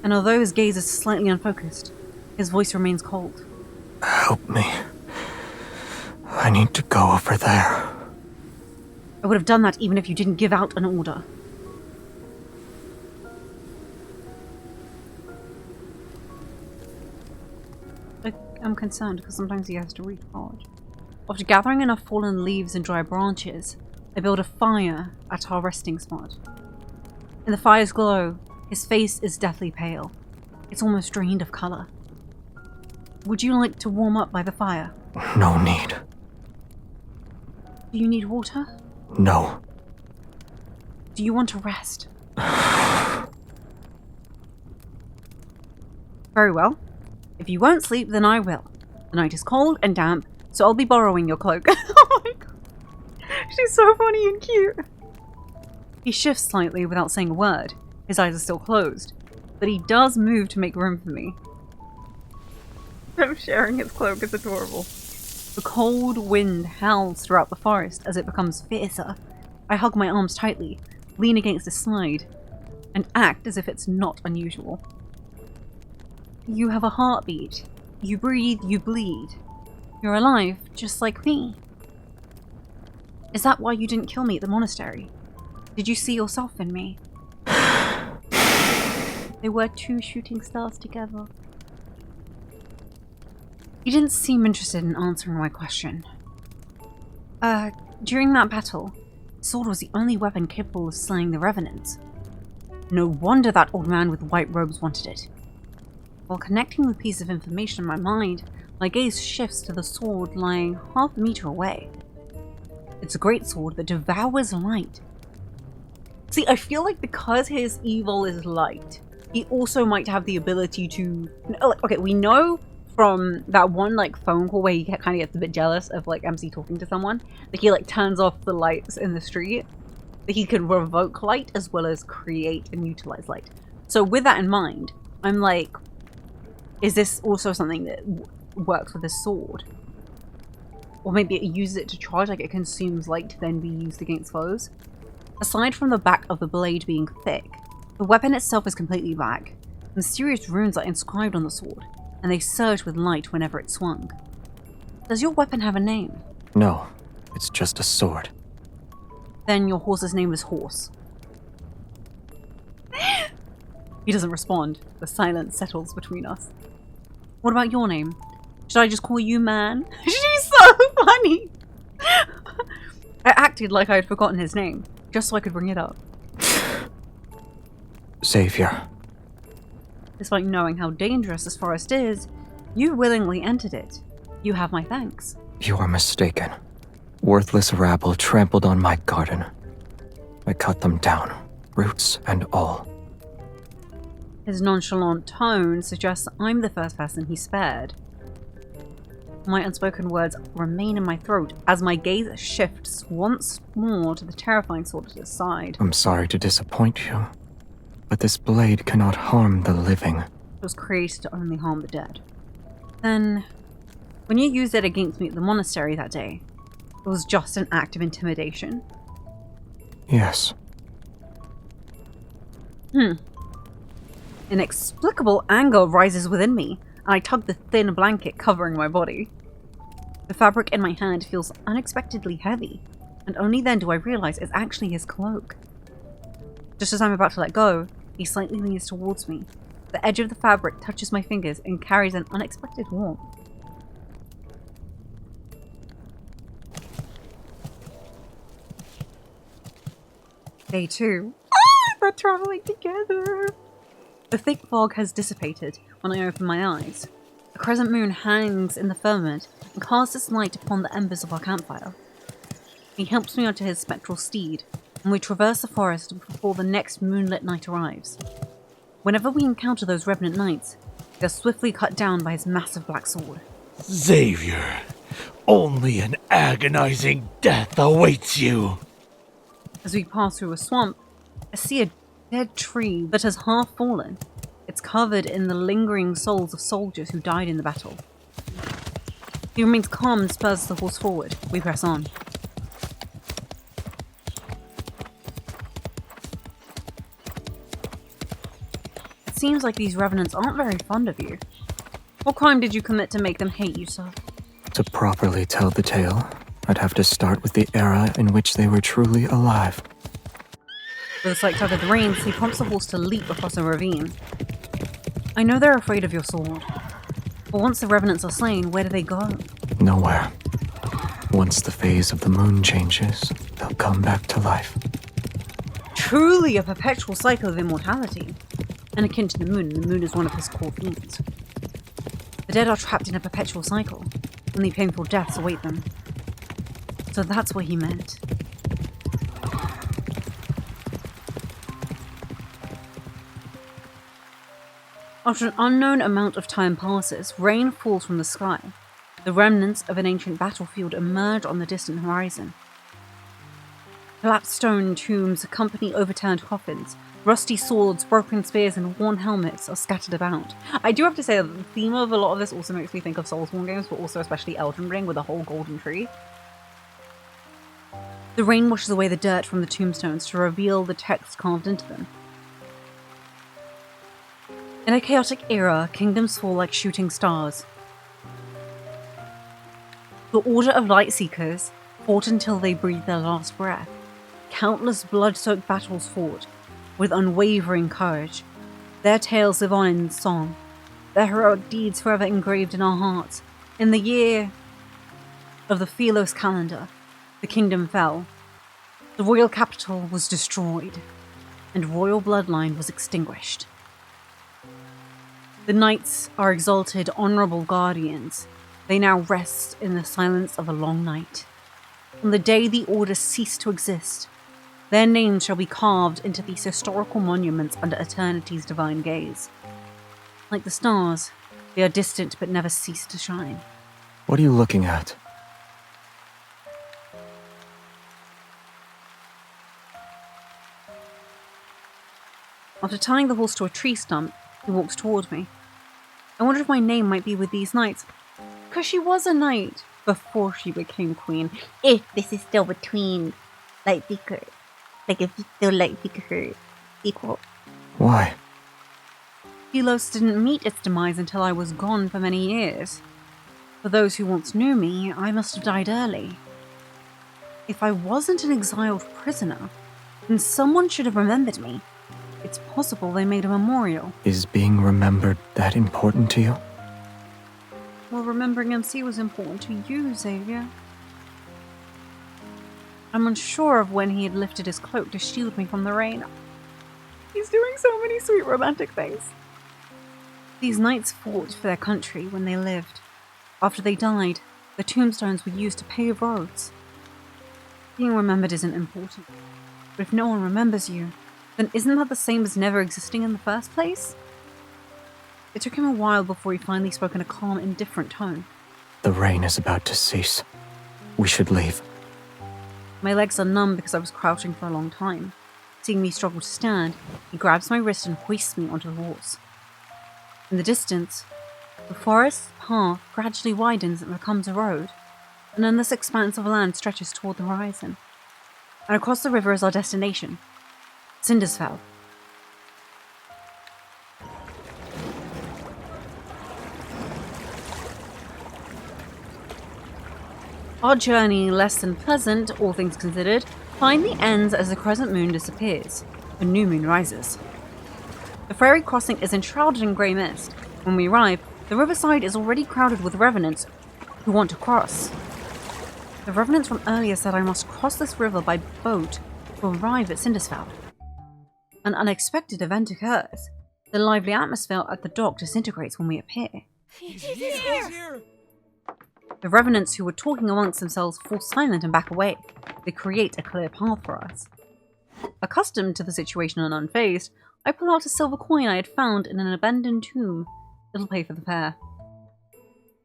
and although his gaze is slightly unfocused, his voice remains cold. Help me. I need to go over there. I would have done that even if you didn't give out an order. I'm concerned because sometimes he has to recharge. After gathering enough fallen leaves and dry branches, I build a fire at our resting spot. In the fire's glow, his face is deathly pale. It's almost drained of color. Would you like to warm up by the fire? No need. Do you need water? No. Do you want to rest? Very well. If you won't sleep, then I will. The night is cold and damp, so I'll be borrowing your cloak. Oh my god. She's so funny and cute. He shifts slightly without saying a word. His eyes are still closed, but he does move to make room for me. Him sharing his cloak is adorable. The cold wind howls throughout the forest as it becomes fiercer. I hug my arms tightly, lean against his side, and act as if it's not unusual. You have a heartbeat. You breathe, you bleed. You're alive, just like me. Is that why you didn't kill me at the monastery? Did you see yourself in me? They were two shooting stars together. He didn't seem interested in answering my question. During that battle, the sword was the only weapon capable of slaying the revenants. No wonder that old man with white robes wanted it. While connecting the piece of information in my mind, my gaze shifts to the sword lying half a meter away. It's a great sword that devours light. See, I feel like because his evil is light, he also might have the ability to... Okay, we know from that one phone call where he kind of gets a bit jealous of MC talking to someone, that he turns off the lights in the street, that he can revoke light as well as create and utilize light. So with that in mind, I'm like, is this also something that works with his sword? Or maybe it uses it to charge, it consumes light to then be used against foes? Aside from the back of the blade being thick, the weapon itself is completely black. Mysterious runes are inscribed on the sword, and they surge with light whenever it swung. Does your weapon have a name? No, it's just a sword. Then your horse's name is Horse. He doesn't respond. The silence settles between us. What about your name? Should I just call you Man? She's so funny! I acted like I had forgotten his name, just so I could bring it up. Xavier. Despite knowing how dangerous this forest is, you willingly entered it. You have my thanks. You are mistaken. Worthless rabble trampled on my garden. I cut them down, roots and all. His nonchalant tone suggests I'm the first person he spared. My unspoken words remain in my throat as my gaze shifts once more to the terrifying sword at his side. I'm sorry to disappoint you, but this blade cannot harm the living. It was created to only harm the dead. Then, when you used it against me at the monastery that day, it was just an act of intimidation? Yes. Inexplicable anger rises within me, and I tug the thin blanket covering my body. The fabric in my hand feels unexpectedly heavy, and only then do I realize it's actually his cloak. Just as I'm about to let go, he slightly leans towards me. The edge of the fabric touches my fingers and carries an unexpected warmth. Day 2. We're traveling together! The thick fog has dissipated when I open my eyes. A crescent moon hangs in the firmament and casts its light upon the embers of our campfire. He helps me onto his spectral steed, and we traverse the forest before the next moonlit night arrives. Whenever we encounter those revenant knights, they are swiftly cut down by his massive black sword. Xavier, only an agonizing death awaits you. As we pass through a swamp, I see a dead tree that has half fallen. It's covered in the lingering souls of soldiers who died in the battle. He remains calm and spurs the horse forward. We press on. It seems like these revenants aren't very fond of you. What crime did you commit to make them hate you so? To properly tell the tale, I'd have to start with the era in which they were truly alive. With a slight tug of the reins, he prompts the horse to leap across a ravine. I know they're afraid of your sword, but once the revenants are slain, where do they go? Nowhere. Once the phase of the moon changes, they'll come back to life. Truly a perpetual cycle of immortality. And akin to the moon is one of his core themes. The dead are trapped in a perpetual cycle. Only painful deaths await them. So that's what he meant. After an unknown amount of time passes, rain falls from the sky. The remnants of an ancient battlefield emerge on the distant horizon. Collapsed stone tombs accompany overturned coffins. Rusty swords, broken spears, and worn helmets are scattered about. I do have to say that the theme of a lot of this also makes me think of Soulsborne games, but also especially Elden Ring with the whole golden tree. The rain washes away the dirt from the tombstones to reveal the text carved into them. In a chaotic era, kingdoms fall like shooting stars. The Order of Lightseekers fought until they breathed their last breath. Countless blood-soaked battles fought, with unwavering courage. Their tales live on in song, their heroic deeds forever engraved in our hearts. In the year of the Philos calendar, the kingdom fell. The royal capital was destroyed, and royal bloodline was extinguished. The knights are exalted, honorable guardians. They now rest in the silence of a long night. On the day the Order ceased to exist, their names shall be carved into these historical monuments under eternity's divine gaze. Like the stars, they are distant but never cease to shine. What are you looking at? After tying the horse to a tree stump, he walks toward me. I wonder if my name might be with these knights. Because she was a knight before she became queen. If this is still between Lightseeker. Like if it's still Lightseeker equal. Why? Philos didn't meet its demise until I was gone for many years. For those who once knew me, I must have died early. If I wasn't an exiled prisoner, then someone should have remembered me. It's possible they made a memorial. Is being remembered that important to you? Well, remembering MC was important to you, Xavier. I'm unsure of when he had lifted his cloak to shield me from the rain. He's doing so many sweet romantic things. These knights fought for their country when they lived. After they died, the tombstones were used to pave roads. Being remembered isn't important. But if no one remembers you, then isn't that the same as never existing in the first place? It took him a while before he finally spoke in a calm, indifferent tone. The rain is about to cease. We should leave. My legs are numb because I was crouching for a long time. Seeing me struggle to stand, he grabs my wrist and hoists me onto the horse. In the distance, the forest path gradually widens and becomes a road. An endless expanse of land stretches toward the horizon. And across the river is our destination, Cindersfell. Our journey, less than pleasant, all things considered, finally ends as the crescent moon disappears. A new moon rises. The ferry crossing is enshrouded in grey mist. When we arrive, the riverside is already crowded with revenants who want to cross. The revenants from earlier said I must cross this river by boat to arrive at Cindersfell. An unexpected event occurs. The lively atmosphere at the dock disintegrates when we appear. He's here! The revenants who were talking amongst themselves fall silent and back away. They create a clear path for us. Accustomed to the situation and unfazed, I pull out a silver coin I had found in an abandoned tomb. It'll pay for the fare.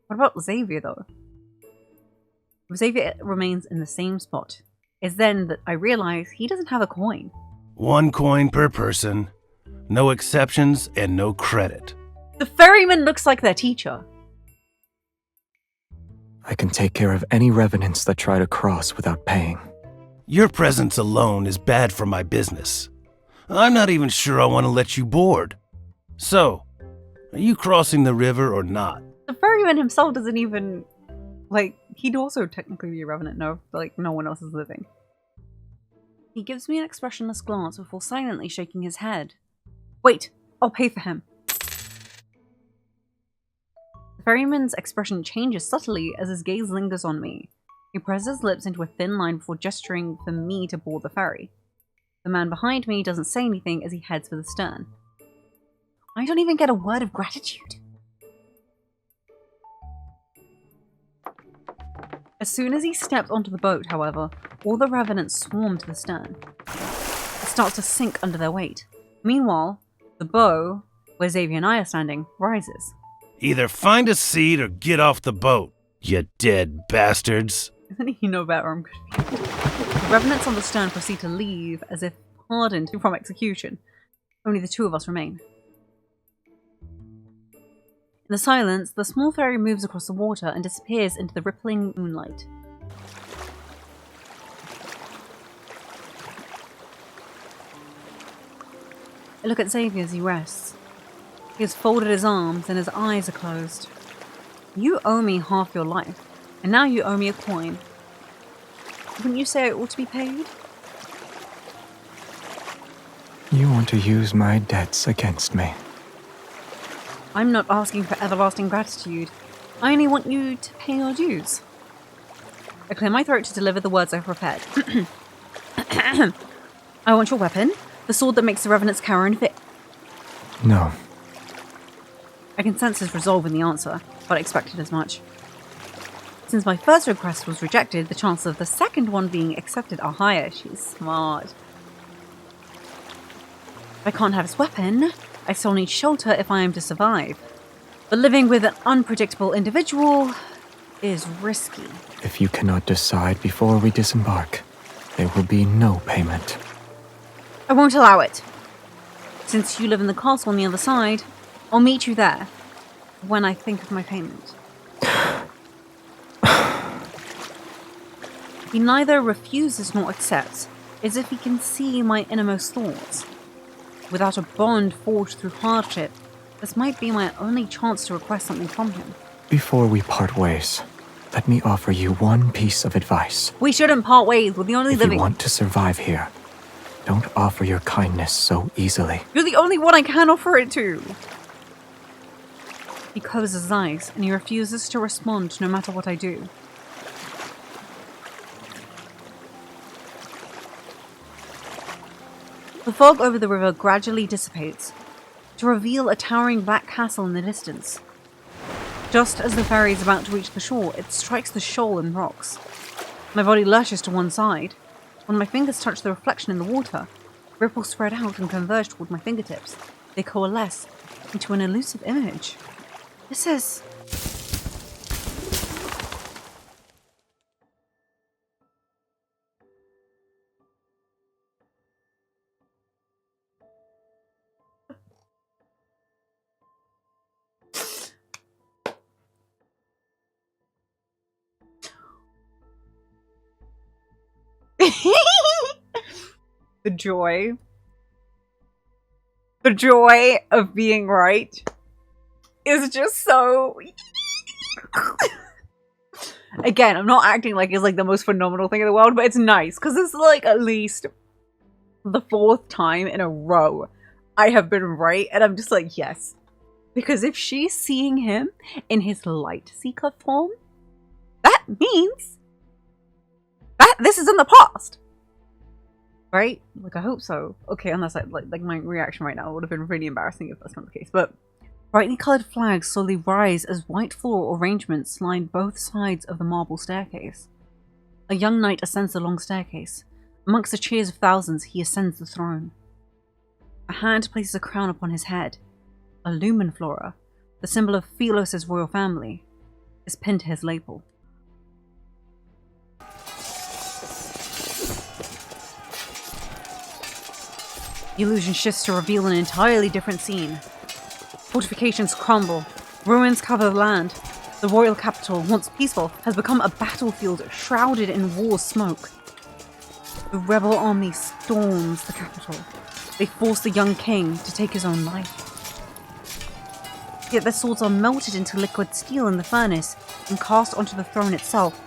What about Xavier, though? Xavier remains in the same spot. It's then that I realize he doesn't have a coin. 1 coin per person. No exceptions and no credit. The ferryman looks like their teacher. I can take care of any revenants that try to cross without paying. Your presence alone is bad for my business. I'm not even sure I want to let you board. So, are you crossing the river or not? The ferryman himself doesn't even... he'd also technically be a revenant, no one else is living. He gives me an expressionless glance before silently shaking his head. Wait, I'll pay for him. The ferryman's expression changes subtly as his gaze lingers on me. He presses his lips into a thin line before gesturing for me to board the ferry. The man behind me doesn't say anything as he heads for the stern. I don't even get a word of gratitude. As soon as he steps onto the boat, however, all the revenants swarm to the stern. It starts to sink under their weight. Meanwhile, the bow, where Xavier and I are standing, rises. Either find a seat or get off the boat, you dead bastards. Isn't he no better? I'm confused. The revenants on the stern proceed to leave as if pardoned from execution. Only the two of us remain. In the silence, the small ferry moves across the water and disappears into the rippling moonlight. I look at Xavier as he rests. He has folded his arms and his eyes are closed. You owe me half your life, and now you owe me a coin. Wouldn't you say I ought to be paid? You want to use my debts against me. I'm not asking for everlasting gratitude. I only want you to pay your dues. I clear my throat to deliver the words I've prepared. I want your weapon, the sword that makes the revenants cower in fear. No. I can sense his resolve in the answer, but I expected as much. Since my first request was rejected, the chances of the second one being accepted are higher. She's smart. If I can't have his weapon, I still need shelter if I am to survive. But living with an unpredictable individual is risky. If you cannot decide before we disembark, there will be no payment. I won't allow it. Since you live in the castle on the other side, I'll meet you there when I think of my payment. He neither refuses nor accepts, as if he can see my innermost thoughts. Without a bond forged through hardship, this might be my only chance to request something from him. Before we part ways, let me offer you one piece of advice. We shouldn't part ways. We're the only living. If you want to survive here, don't offer your kindness so easily. You're the only one I can offer it to. He closes his eyes and he refuses to respond no matter what I do. The fog over the river gradually dissipates, to reveal a towering black castle in the distance. Just as the ferry is about to reach the shore, it strikes the shoal and rocks. My body lurches to one side. When my fingers touch the reflection in the water, ripples spread out and converge toward my fingertips. They coalesce into an elusive image. This is... The joy. The joy of being right is just so... Again, I'm not acting like it's like the most phenomenal thing in the world, but it's nice because it's like at least the 4th time in a row I have been right, and I'm just like, yes. Because if she's seeing him in his light seeker form, that means that this is in the past. Right? Like, I hope so. Okay, unless like my reaction right now would have been really embarrassing if that's not the case. But brightly coloured flags slowly rise as white floral arrangements line both sides of the marble staircase. A young knight ascends the long staircase. Amongst the cheers of thousands, he ascends the throne. A hand places a crown upon his head. A lumen flora, the symbol of Philos' royal family, is pinned to his lapel. The illusion shifts to reveal an entirely different scene. Fortifications crumble, ruins cover the land. The royal capital, once peaceful, has become a battlefield shrouded in war smoke. The rebel army storms the capital. They force the young king to take his own life. Yet their swords are melted into liquid steel in the furnace and cast onto the throne itself.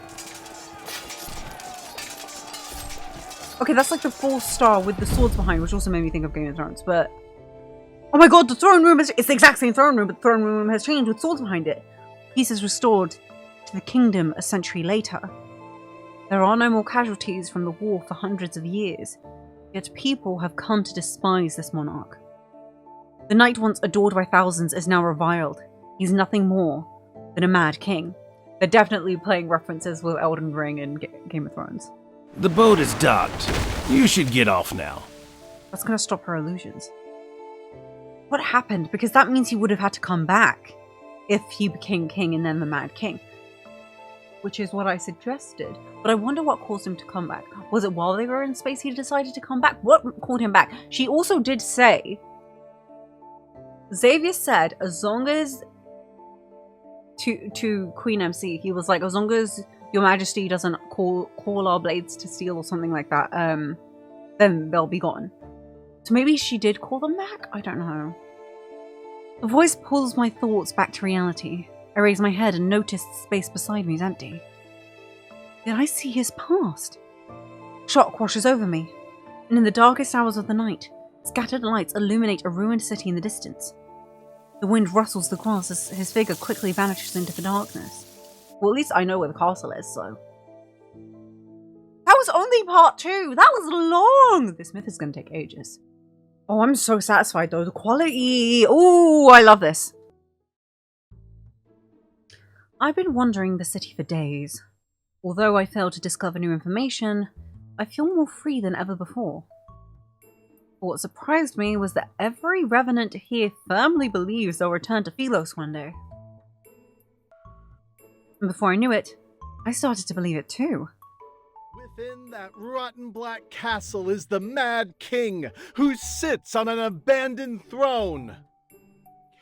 Okay, that's like the 4th star with the swords behind, which also made me think of Game of Thrones, but... Oh my god, the throne room is... It's the exact same throne room, but the throne room has changed with swords behind it. Peace is restored to the kingdom a century later. There are no more casualties from the war for hundreds of years, yet people have come to despise this monarch. The knight once adored by thousands is now reviled. He's nothing more than a mad king. They're definitely playing references with Elden Ring and Game of Thrones. The boat is docked. You should get off now. That's gonna stop her illusions. What happened? Because that means he would have had to come back if he became king and then the Mad King. which is what I suggested. But I wonder what caused him to come back. Was it while they were in space he decided to come back? What called him back? She also did say, Xavier said, as long as, to Queen MC, he was like, as long as Your Majesty doesn't call our blades to steel or something like that, then they'll be gone. So maybe she did call them back? I don't know. The voice pulls my thoughts back to reality. I raise my head and notice the space beside me is empty. Then I see his past. Shock washes over me, and in the darkest hours of the night, scattered lights illuminate a ruined city in the distance. The wind rustles the grass as his figure quickly vanishes into the darkness. Well, at least I know where the castle is, so... That was only part 2! That was long! This myth is going to take ages. Oh, I'm so satisfied though. The quality! Oh, I love this. I've been wandering the city for days. Although I failed to discover new information, I feel more free than ever before. What surprised me was that every revenant here firmly believes they'll return to Philos one day. And before I knew it, I started to believe it too. Within that rotten black castle is the Mad King, who sits on an abandoned throne.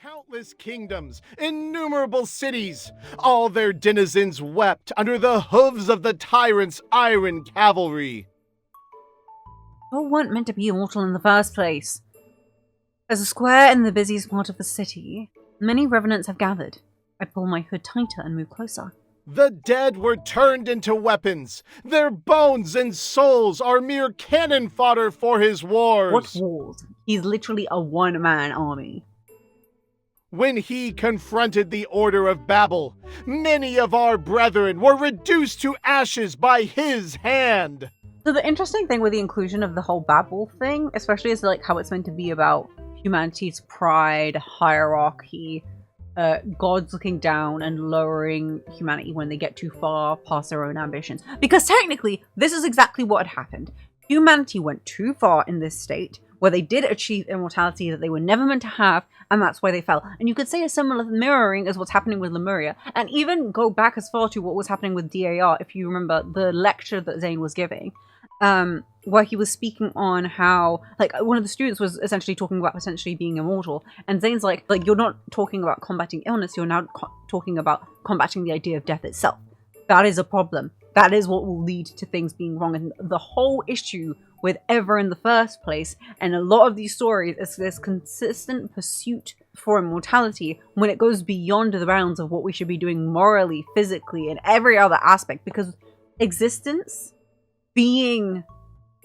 Countless kingdoms, innumerable cities, all their denizens wept under the hooves of the tyrant's iron cavalry. All weren't meant to be immortal in the first place. As a square in the busiest part of the city, many revenants have gathered. I pull my hood tighter and move closer. The dead were turned into weapons. Their bones and souls are mere cannon fodder for his wars. What wars? He's literally a one-man army. When he confronted the Order of Babel, many of our brethren were reduced to ashes by his hand. So the interesting thing with the inclusion of the whole Babel thing, especially is like how it's meant to be about humanity's pride, hierarchy, gods looking down and lowering humanity when they get too far past their own ambitions. Because technically, this is exactly what had happened. Humanity went too far in this state, where they did achieve immortality that they were never meant to have, and that's why they fell. And you could say a similar mirroring as what's happening with Lemuria, and even go back as far to what was happening with DAR, if you remember the lecture that Zane was giving. Where he was speaking on how, like, one of the students was essentially talking about potentially being immortal, and Zane's like you're not talking about combating illness, you're now talking about combating the idea of death itself. That is a problem. That is what will lead to things being wrong, and the whole issue with Ever in the first place, and a lot of these stories, is this consistent pursuit for immortality when it goes beyond the bounds of what we should be doing morally, physically, and every other aspect, because existence, being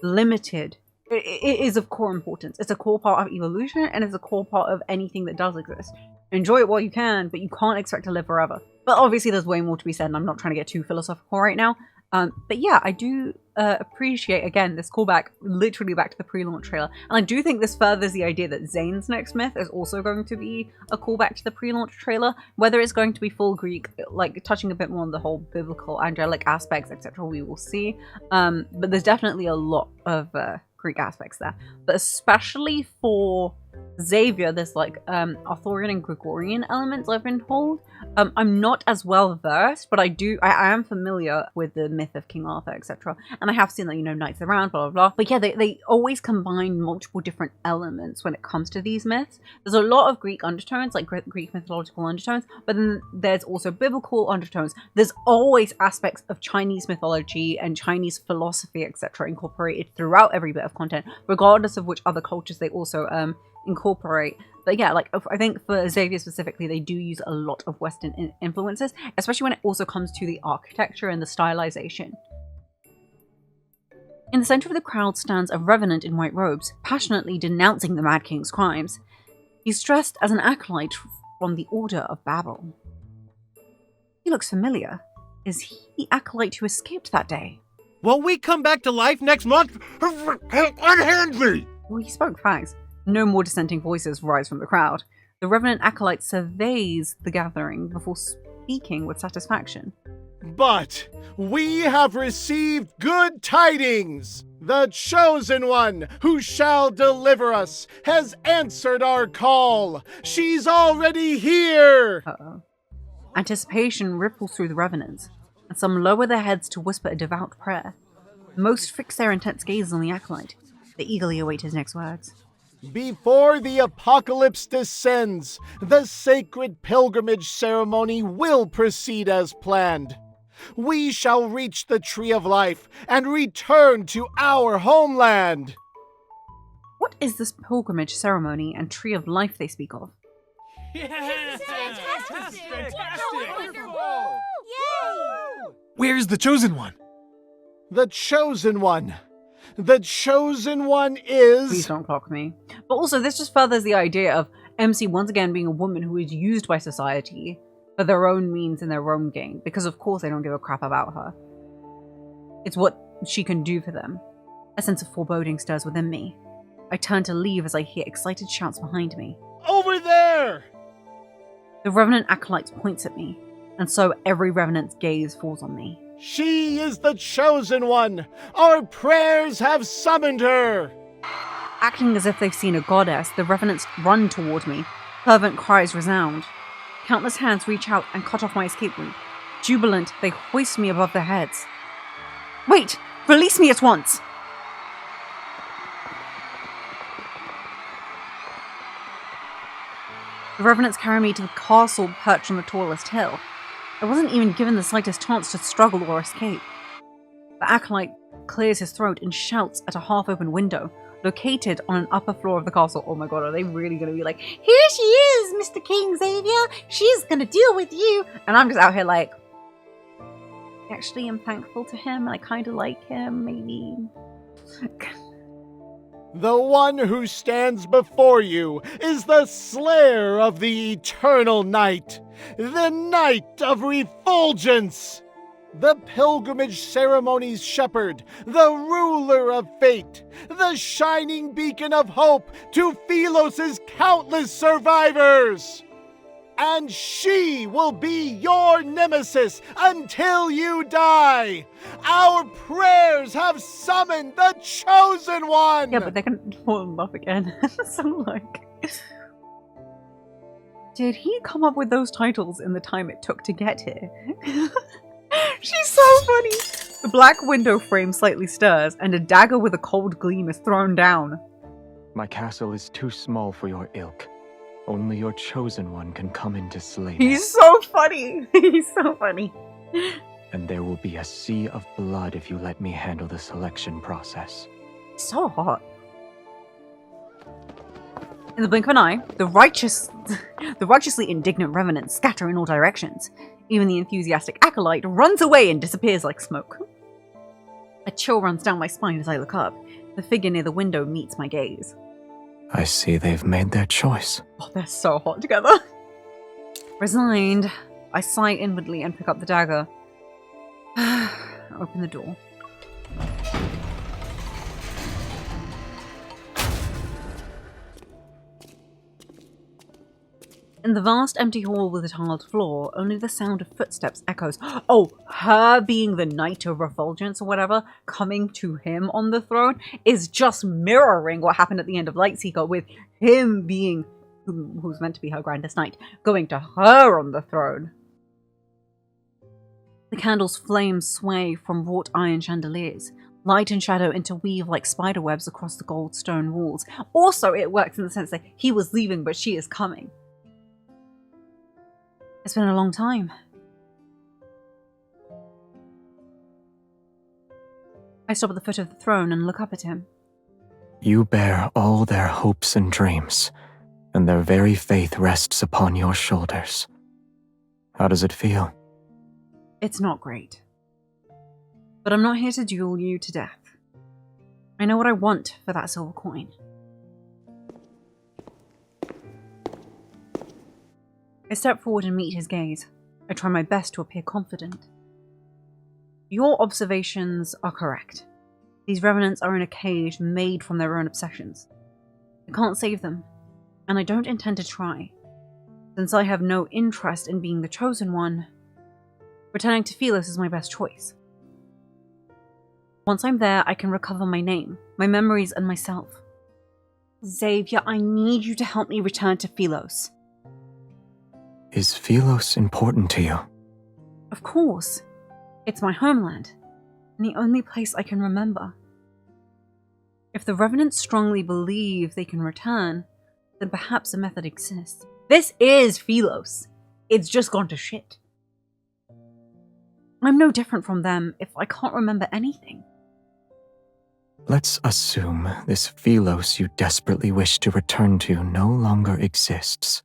limited, it is of core importance. It's a core part of evolution, and it's a core part of anything that does exist. Enjoy it while you can, but you can't expect to live forever. But obviously there's way more to be said, and I'm not trying to get too philosophical right now. But yeah, I do appreciate, again, this callback literally back to the pre-launch trailer. And I do think this furthers the idea that Zane's next myth is also going to be a callback to the pre-launch trailer. Whether it's going to be full Greek, like touching a bit more on the whole biblical, angelic aspects, etc., we will see. But there's definitely a lot of Greek aspects there. But especially for Xavier, there's like Arthurian and Gregorian elements, I've been told. I'm not as well versed, but I am familiar with the myth of King Arthur, etc. And I have seen that, you know, knights around, blah, blah, blah. But yeah, they always combine multiple different elements when it comes to these myths. There's a lot of Greek undertones, like Greek mythological undertones, but then there's also biblical undertones. There's always aspects of Chinese mythology and Chinese philosophy, etc. incorporated throughout every bit of content, regardless of which other cultures they also incorporate. But yeah, like I think for Xavier specifically, they do use a lot of Western influences, especially when it also comes to the architecture and the stylization. In the center of the crowd stands a revenant in white robes, passionately denouncing the Mad King's crimes. He's dressed as an acolyte from the Order of Babel. He looks familiar. Is he the acolyte who escaped that day? Will we come back to life next month? Unhand me! Well, he spoke facts. No more dissenting voices rise from the crowd. The Revenant Acolyte surveys the gathering before speaking with satisfaction. But we have received good tidings! The Chosen One, who shall deliver us, has answered our call! She's already here! Uh-oh. Anticipation ripples through the Revenants. and some lower their heads to whisper a devout prayer. Most fix their intense gaze on the acolyte. They eagerly await his next words. Before the apocalypse descends, the sacred pilgrimage ceremony will proceed as planned. We shall reach the Tree of Life and return to our homeland. What is this pilgrimage ceremony and Tree of Life they speak of? Where's the Chosen One? The Chosen One. The Chosen One is... Please don't clock me. But also, this just furthers the idea of MC once again being a woman who is used by society for their own means and their own gain. Because of course they don't give a crap about her. It's what she can do for them. A sense of foreboding stirs within me. I turn to leave as I hear excited shouts behind me. Over there! The Revenant Acolyte points at me, and so every Revenant's gaze falls on me. She is the Chosen One! Our prayers have summoned her! Acting as if they've seen a goddess, the Revenants run toward me. Fervent cries resound. Countless hands reach out and cut off my escape route. Jubilant, they hoist me above their heads. Wait! Release me at once! The Revenants carry me to the castle perched on the tallest hill. I wasn't even given the slightest chance to struggle or escape. The acolyte clears his throat and shouts at a half-open window, located on an upper floor of the castle. Oh my god, are they really going to be like, here she is, Mr. King Xavier! She's going to deal with you! And I'm just out here like, actually, I'm thankful to him. I kind of like him, maybe. The one who stands before you is the slayer of the eternal night, the night of refulgence, the pilgrimage ceremony's shepherd, the ruler of fate, the shining beacon of hope to Philos' countless survivors. And she will be your nemesis until you die. Our prayers have summoned the Chosen One. Yeah, but they're gonna fall in love again. So like, did he come up with those titles in the time it took to get here? She's so funny. The black window frame slightly stirs, and a dagger with a cold gleam is thrown down. My castle is too small for your ilk. Only your Chosen One can come in to slay me. He's so funny. He's so funny. And there will be a sea of blood if you let me handle the selection process. So hot. In the blink of an eye, the righteously indignant revenants scatter in all directions. Even the enthusiastic acolyte runs away and disappears like smoke. A chill runs down my spine as I look up. The figure near the window meets my gaze. I see they've made their choice. Oh, they're so hot together. Resigned, I sigh inwardly and pick up the dagger. Open the door. In the vast empty hall with a tiled floor, only the sound of footsteps echoes. Oh, her being the Knight of Refulgence or whatever, coming to him on the throne, is just mirroring what happened at the end of Lightseeker, with him being, who's meant to be her grandest knight, going to her on the throne. The candle's flames sway from wrought iron chandeliers. Light and shadow interweave like spiderwebs across the gold stone walls. Also, it works in the sense that he was leaving, but she is coming. It's been a long time. I stop at the foot of the throne and look up at him. You bear all their hopes and dreams, and their very faith rests upon your shoulders. How does it feel? It's not great. But I'm not here to duel you to death. I know what I want for that silver coin. I step forward and meet his gaze. I try my best to appear confident. Your observations are correct. These revenants are in a cage made from their own obsessions. I can't save them, and I don't intend to try. Since I have no interest in being the Chosen One, returning to Philos is my best choice. Once I'm there, I can recover my name, my memories, and myself. Xavier, I need you to help me return to Philos. Is Philos important to you? Of course. It's my homeland, and the only place I can remember. If the Revenants strongly believe they can return, then perhaps a method exists. This is Philos. It's just gone to shit. I'm no different from them if I can't remember anything. Let's assume this Philos you desperately wish to return to no longer exists.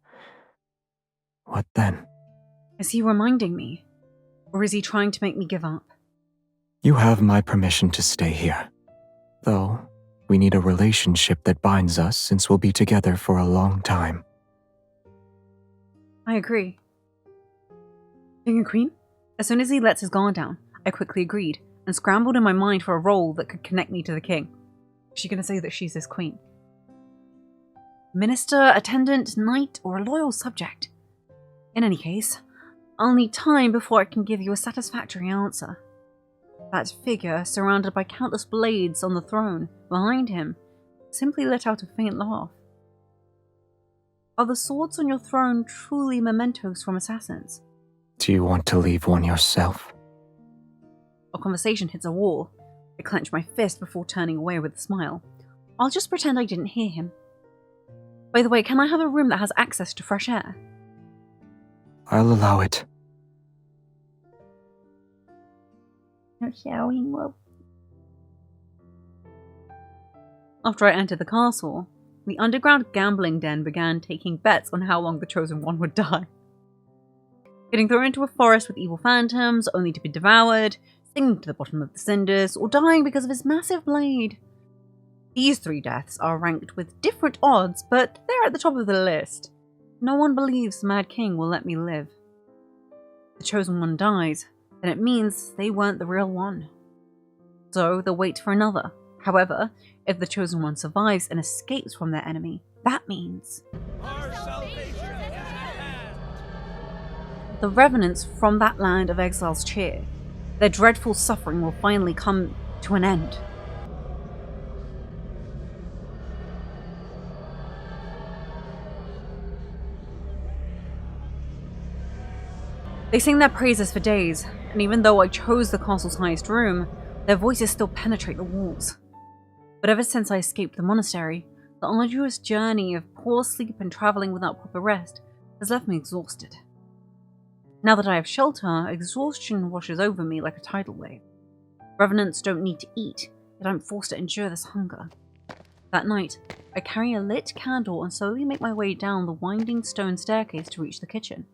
What then? Is he reminding me? Or is he trying to make me give up? You have my permission to stay here. Though, we need a relationship that binds us since we'll be together for a long time. I agree. King and Queen? As soon as he lets his guard down, I quickly agreed, and scrambled in my mind for a role that could connect me to the king. Is she going to say that she's his queen? Minister, attendant, knight, or a loyal subject? In any case, I'll need time before I can give you a satisfactory answer. That figure, surrounded by countless blades on the throne behind him, simply let out a faint laugh. Are the swords on your throne truly mementos from assassins? Do you want to leave one yourself? Our conversation hits a wall. I clench my fist before turning away with a smile. I'll just pretend I didn't hear him. By the way, can I have a room that has access to fresh air? I'll allow it. After I entered the castle, the underground gambling den began taking bets on how long the Chosen One would die. Getting thrown into a forest with evil phantoms, only to be devoured, sinking to the bottom of the cinders, or dying because of his massive blade. These 3 deaths are ranked with different odds, but they're at the top of the list. No one believes the Mad King will let me live. If the Chosen One dies, then it means they weren't the real one. So they'll wait for another. However, if the Chosen One survives and escapes from their enemy, that means the Revenants from that land of exiles cheer. Their dreadful suffering will finally come to an end. They sing their praises for days, and even though I chose the castle's highest room, their voices still penetrate the walls. But ever since I escaped the monastery, the arduous journey of poor sleep and travelling without proper rest has left me exhausted. Now that I have shelter, exhaustion washes over me like a tidal wave. Revenants don't need to eat, yet I'm forced to endure this hunger. That night, I carry a lit candle and slowly make my way down the winding stone staircase to reach the kitchen.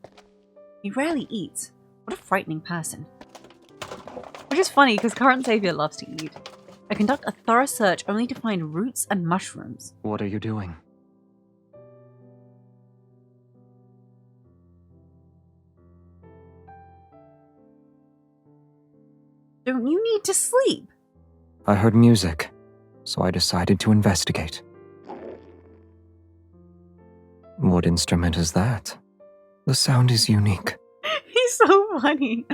He rarely eats. What a frightening person. Which is funny because current Xavier loves to eat. I conduct a thorough search only to find roots and mushrooms. What are you doing? Don't you need to sleep? I heard music, so I decided to investigate. What instrument is that? The sound is unique. He's so funny.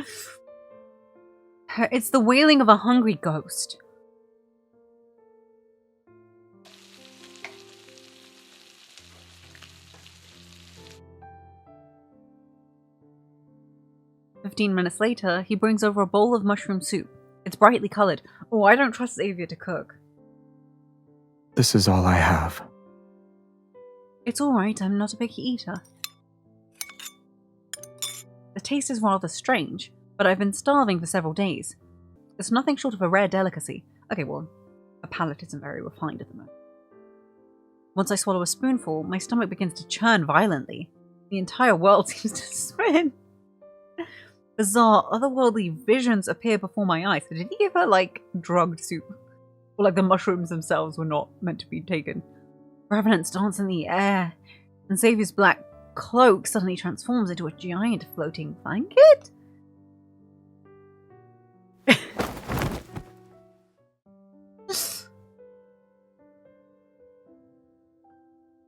It's the wailing of a hungry ghost. "15 minutes later, he brings over a bowl of mushroom soup. It's brightly coloured. Oh, I don't trust Xavier to cook. This is all I have. It's alright, I'm not a picky eater. The taste is rather strange, but I've been starving for several days. It's nothing short of a rare delicacy. Okay, well, a palate isn't very refined at the moment. Once I swallow a spoonful, my stomach begins to churn violently. The entire world seems to spin. Bizarre, otherworldly visions appear before my eyes. Did he give her, like, drugged soup? Or, like, the mushrooms themselves were not meant to be taken? Revenants dance in the air, and Xavier's black cloak suddenly transforms into a giant floating blanket?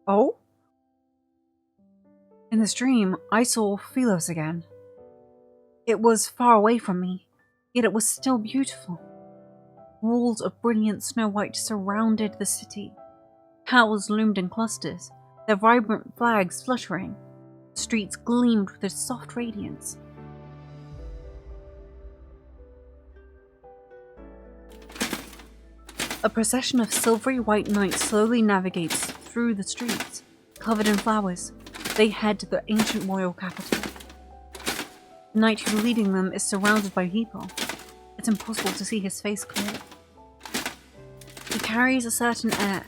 Oh? In this dream, I saw Philos again. It was far away from me, yet it was still beautiful. Walls of brilliant snow white surrounded the city. Towers loomed in clusters, their vibrant flags fluttering. Streets gleamed with a soft radiance. A procession of silvery white knights slowly navigates through the streets, covered in flowers. They head to the ancient royal capital. The knight who's leading them is surrounded by people. It's impossible to see his face clearly. He carries a certain air.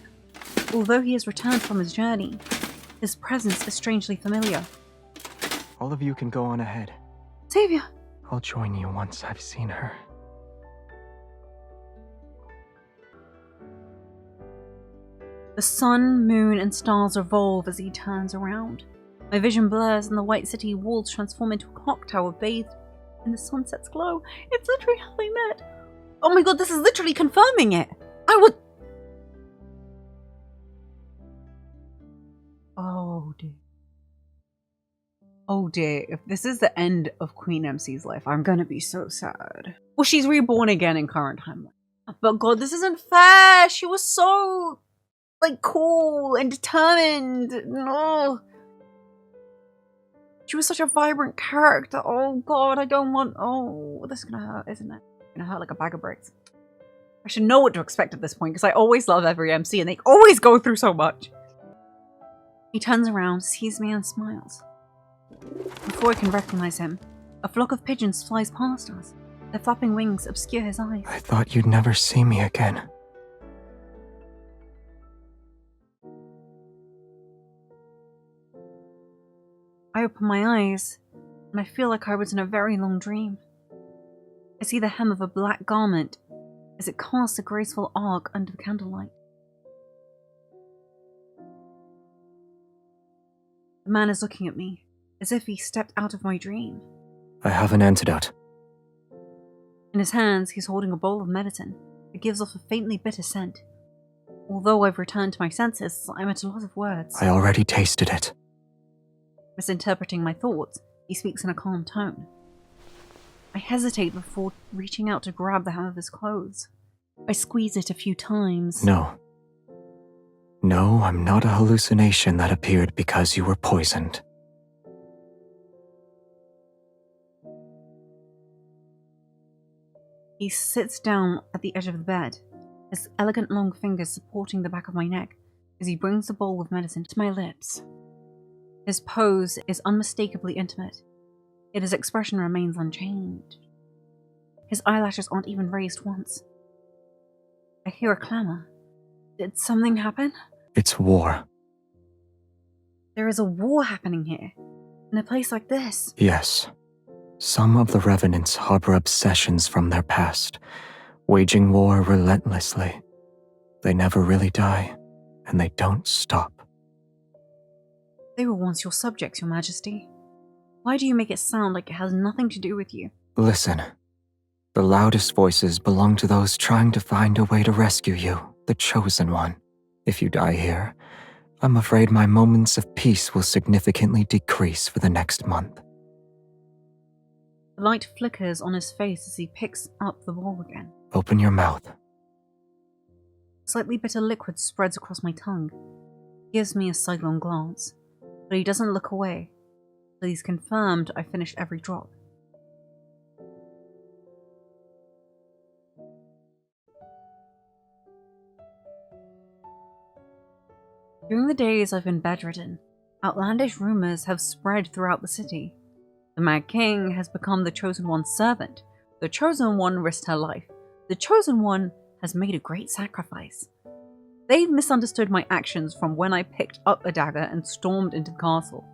Although he has returned from his journey, his presence is strangely familiar. All of you can go on ahead. Xavier! I'll join you once I've seen her. The sun, moon, and stars revolve as he turns around. My vision blurs and the white city walls transform into a clock tower bathed in the sunset's glow. It's literally how they met. Oh my god, this is literally confirming it! Oh dear. Oh dear, if this is the end of Queen MC's life, I'm gonna be so sad. Well, she's reborn again in current timeline. But god, this isn't fair! She was so, like, cool and determined. No. She was such a vibrant character. Oh god, I don't want... Oh, this is gonna hurt, isn't it? It's gonna hurt like a bag of bricks. I should know what to expect at this point, because I always love every MC and they always go through so much. He turns around, sees me and smiles. Before I can recognize him, a flock of pigeons flies past us. Their flapping wings obscure his eyes. I thought you'd never see me again. I open my eyes, and I feel like I was in a very long dream. I see the hem of a black garment as it casts a graceful arc under the candlelight. The man is looking at me, as if he stepped out of my dream. I have an antidote. In his hands, he's holding a bowl of medicine. It gives off a faintly bitter scent. Although I've returned to my senses, I'm at a loss of words. I already tasted it. Misinterpreting my thoughts, he speaks in a calm tone. I hesitate before reaching out to grab the hem of his clothes. I squeeze it a few times. No. No, I'm not a hallucination that appeared because you were poisoned. He sits down at the edge of the bed, his elegant long fingers supporting the back of my neck as he brings the bowl of medicine to my lips. His pose is unmistakably intimate, yet his expression remains unchanged. His eyelashes aren't even raised once. I hear a clamor. Did something happen? It's war. There is a war happening here, in a place like this. Yes. Some of the revenants harbor obsessions from their past, waging war relentlessly. They never really die, and they don't stop. They were once your subjects, Your Majesty. Why do you make it sound like it has nothing to do with you? Listen. The loudest voices belong to those trying to find a way to rescue you, the Chosen One. If you die here, I'm afraid my moments of peace will significantly decrease for the next month. The light flickers on his face as he picks up the bowl again. Open your mouth. Slightly bitter liquid spreads across my tongue. He gives me a sidelong glance, but he doesn't look away, so he's confirmed I finished every drop. During the days I've been bedridden, outlandish rumors have spread throughout the city. The Mad King has become the Chosen One's servant. The Chosen One risked her life. The Chosen One has made a great sacrifice. They've misunderstood my actions from when I picked up a dagger and stormed into the castle.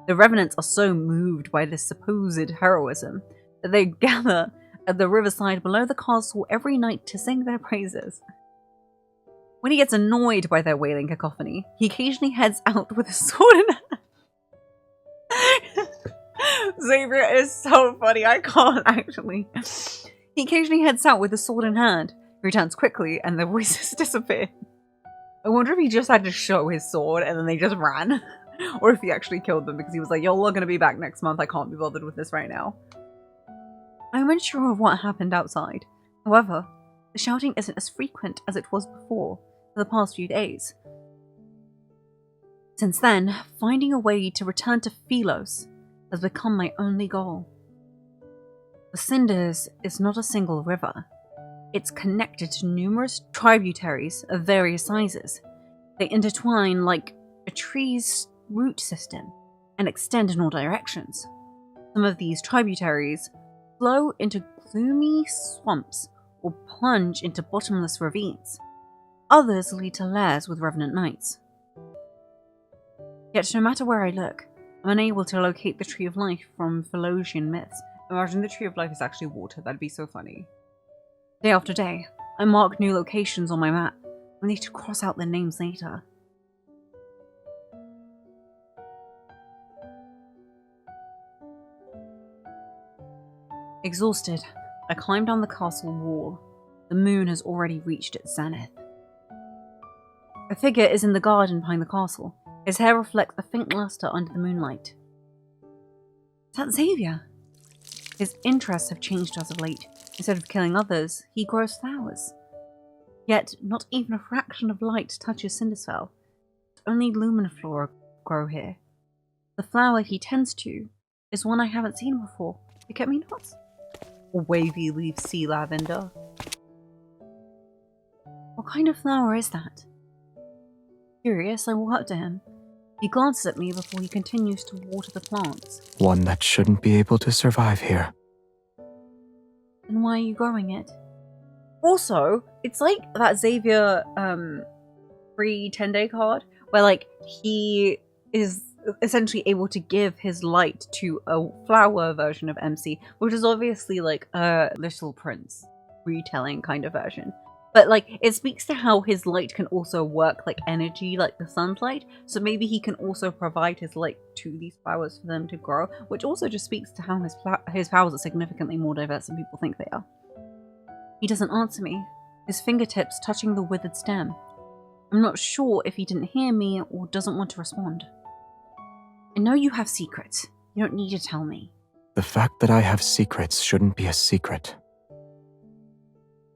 The Revenants are so moved by this supposed heroism that they gather at the riverside below the castle every night to sing their praises. When he gets annoyed by their wailing cacophony, he occasionally heads out with a sword in hand. Xavier is so funny, I can't actually. He occasionally heads out with a sword in hand, returns quickly, and the voices disappear. I wonder if he just had to show his sword and then they just ran. Or if he actually killed them because he was like, y'all are gonna be back next month, I can't be bothered with this right now. I'm unsure of what happened outside. However, the shouting isn't as frequent as it was before for the past few days. Since then, finding a way to return to Philos has become my only goal. The Cinders is not a single river. It's connected to numerous tributaries of various sizes. They intertwine like a tree's root system and extend in all directions. Some of these tributaries flow into gloomy swamps or plunge into bottomless ravines. Others lead to lairs with revenant knights. Yet no matter where I look, I'm unable to locate the Tree of Life from Philosian myths. Imagine the Tree of Life is actually water, that'd be so funny. Day after day, I mark new locations on my map, only to cross out their names later. Exhausted, I climb down the castle wall. The moon has already reached its zenith. A figure is in the garden behind the castle. His hair reflects a faint luster under the moonlight. Is that Xavier? His interests have changed as of late. Instead of killing others, he grows flowers. Yet, not even a fraction of light touches Cinderspell. Only luminiflora grow here. The flower he tends to is one I haven't seen before. Forget me not? A wavy leaf sea lavender. What kind of flower is that? Curious, I walk up to him. He glances at me before he continues to water the plants. One that shouldn't be able to survive here. Then why are you growing it? Also, it's like that Xavier free 10-day card, where like he is essentially able to give his light to a flower version of MC, which is obviously like a Little Prince retelling kind of version. But like, it speaks to how his light can also work like energy, like the sun's light. So maybe he can also provide his light to these flowers for them to grow, which also just speaks to how his powers are significantly more diverse than people think they are. He doesn't answer me, his fingertips touching the withered stem. I'm not sure if he didn't hear me or doesn't want to respond. I know you have secrets. You don't need to tell me. The fact that I have secrets shouldn't be a secret.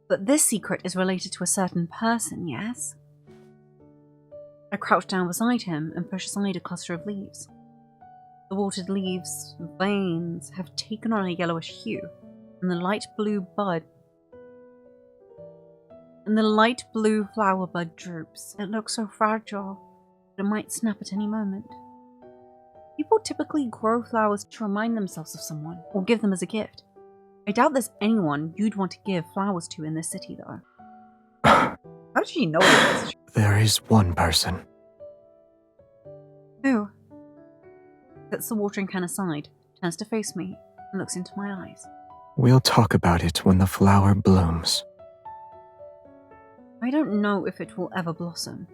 But this secret is related to a certain person, yes? I crouch down beside him and push aside a cluster of leaves. The watered leaves' veins have taken on a yellowish hue, and the light blue flower bud droops. It looks so fragile that it might snap at any moment. People typically grow flowers to remind themselves of someone, or give them as a gift. I doubt there's anyone you'd want to give flowers to in this city, though. How did she know this? There is one person. Who? Sets the watering can aside, turns to face me, and looks into my eyes. We'll talk about it when the flower blooms. I don't know if it will ever blossom.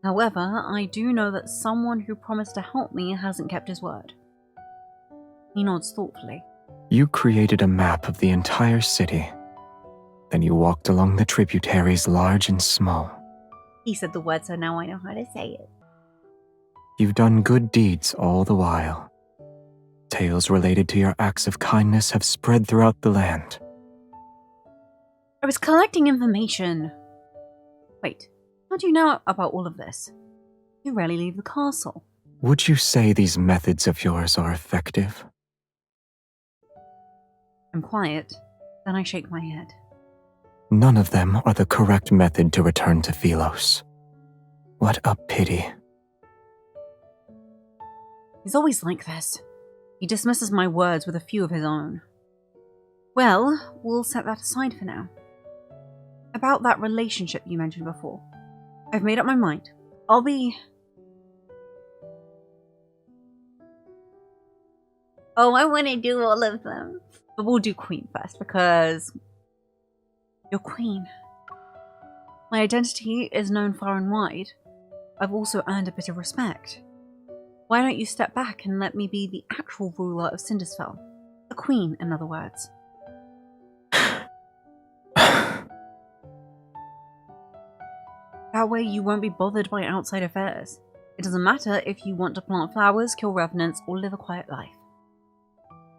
However, I do know that someone who promised to help me hasn't kept his word. He nods thoughtfully. You created a map of the entire city. Then you walked along the tributaries large and small. He said the word, so now I know how to say it. You've done good deeds all the while. Tales related to your acts of kindness have spread throughout the land. I was collecting information. Wait, how do you know about all of this? You rarely leave the castle. Would you say these methods of yours are effective? I'm quiet, then I shake my head. None of them are the correct method to return to Philos. What a pity. He's always like this. He dismisses my words with a few of his own. Well, we'll set that aside for now. About that relationship you mentioned before. I've made up my mind. I'll be... Oh, I want to do all of them. But we'll do Queen first, because... You're Queen. My identity is known far and wide. I've also earned a bit of respect. Why don't you step back and let me be the actual ruler of Cinderspell? A queen, in other words. That way you won't be bothered by outside affairs. It doesn't matter if you want to plant flowers, kill revenants, or live a quiet life.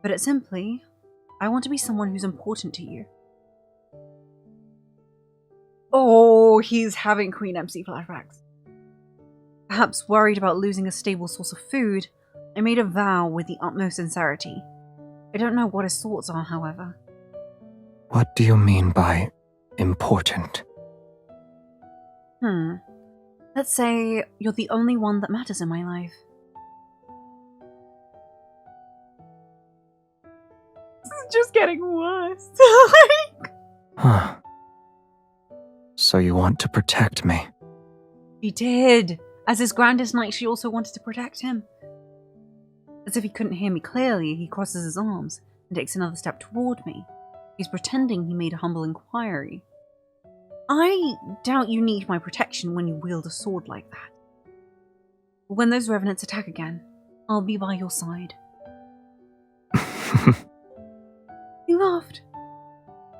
But it's simply, I want to be someone who's important to you. Oh, he's having Queen MC flashbacks. Perhaps worried about losing a stable source of food, I made a vow with the utmost sincerity. I don't know what his thoughts are, however. What do you mean by important? Let's say you're the only one that matters in my life. This is just getting worse. Huh. So you want to protect me? She did. As his grandest knight, she also wanted to protect him. As if he couldn't hear me clearly, he crosses his arms and takes another step toward me. He's pretending he made a humble inquiry. I doubt you need my protection when you wield a sword like that. But when those revenants attack again, I'll be by your side. He laughed.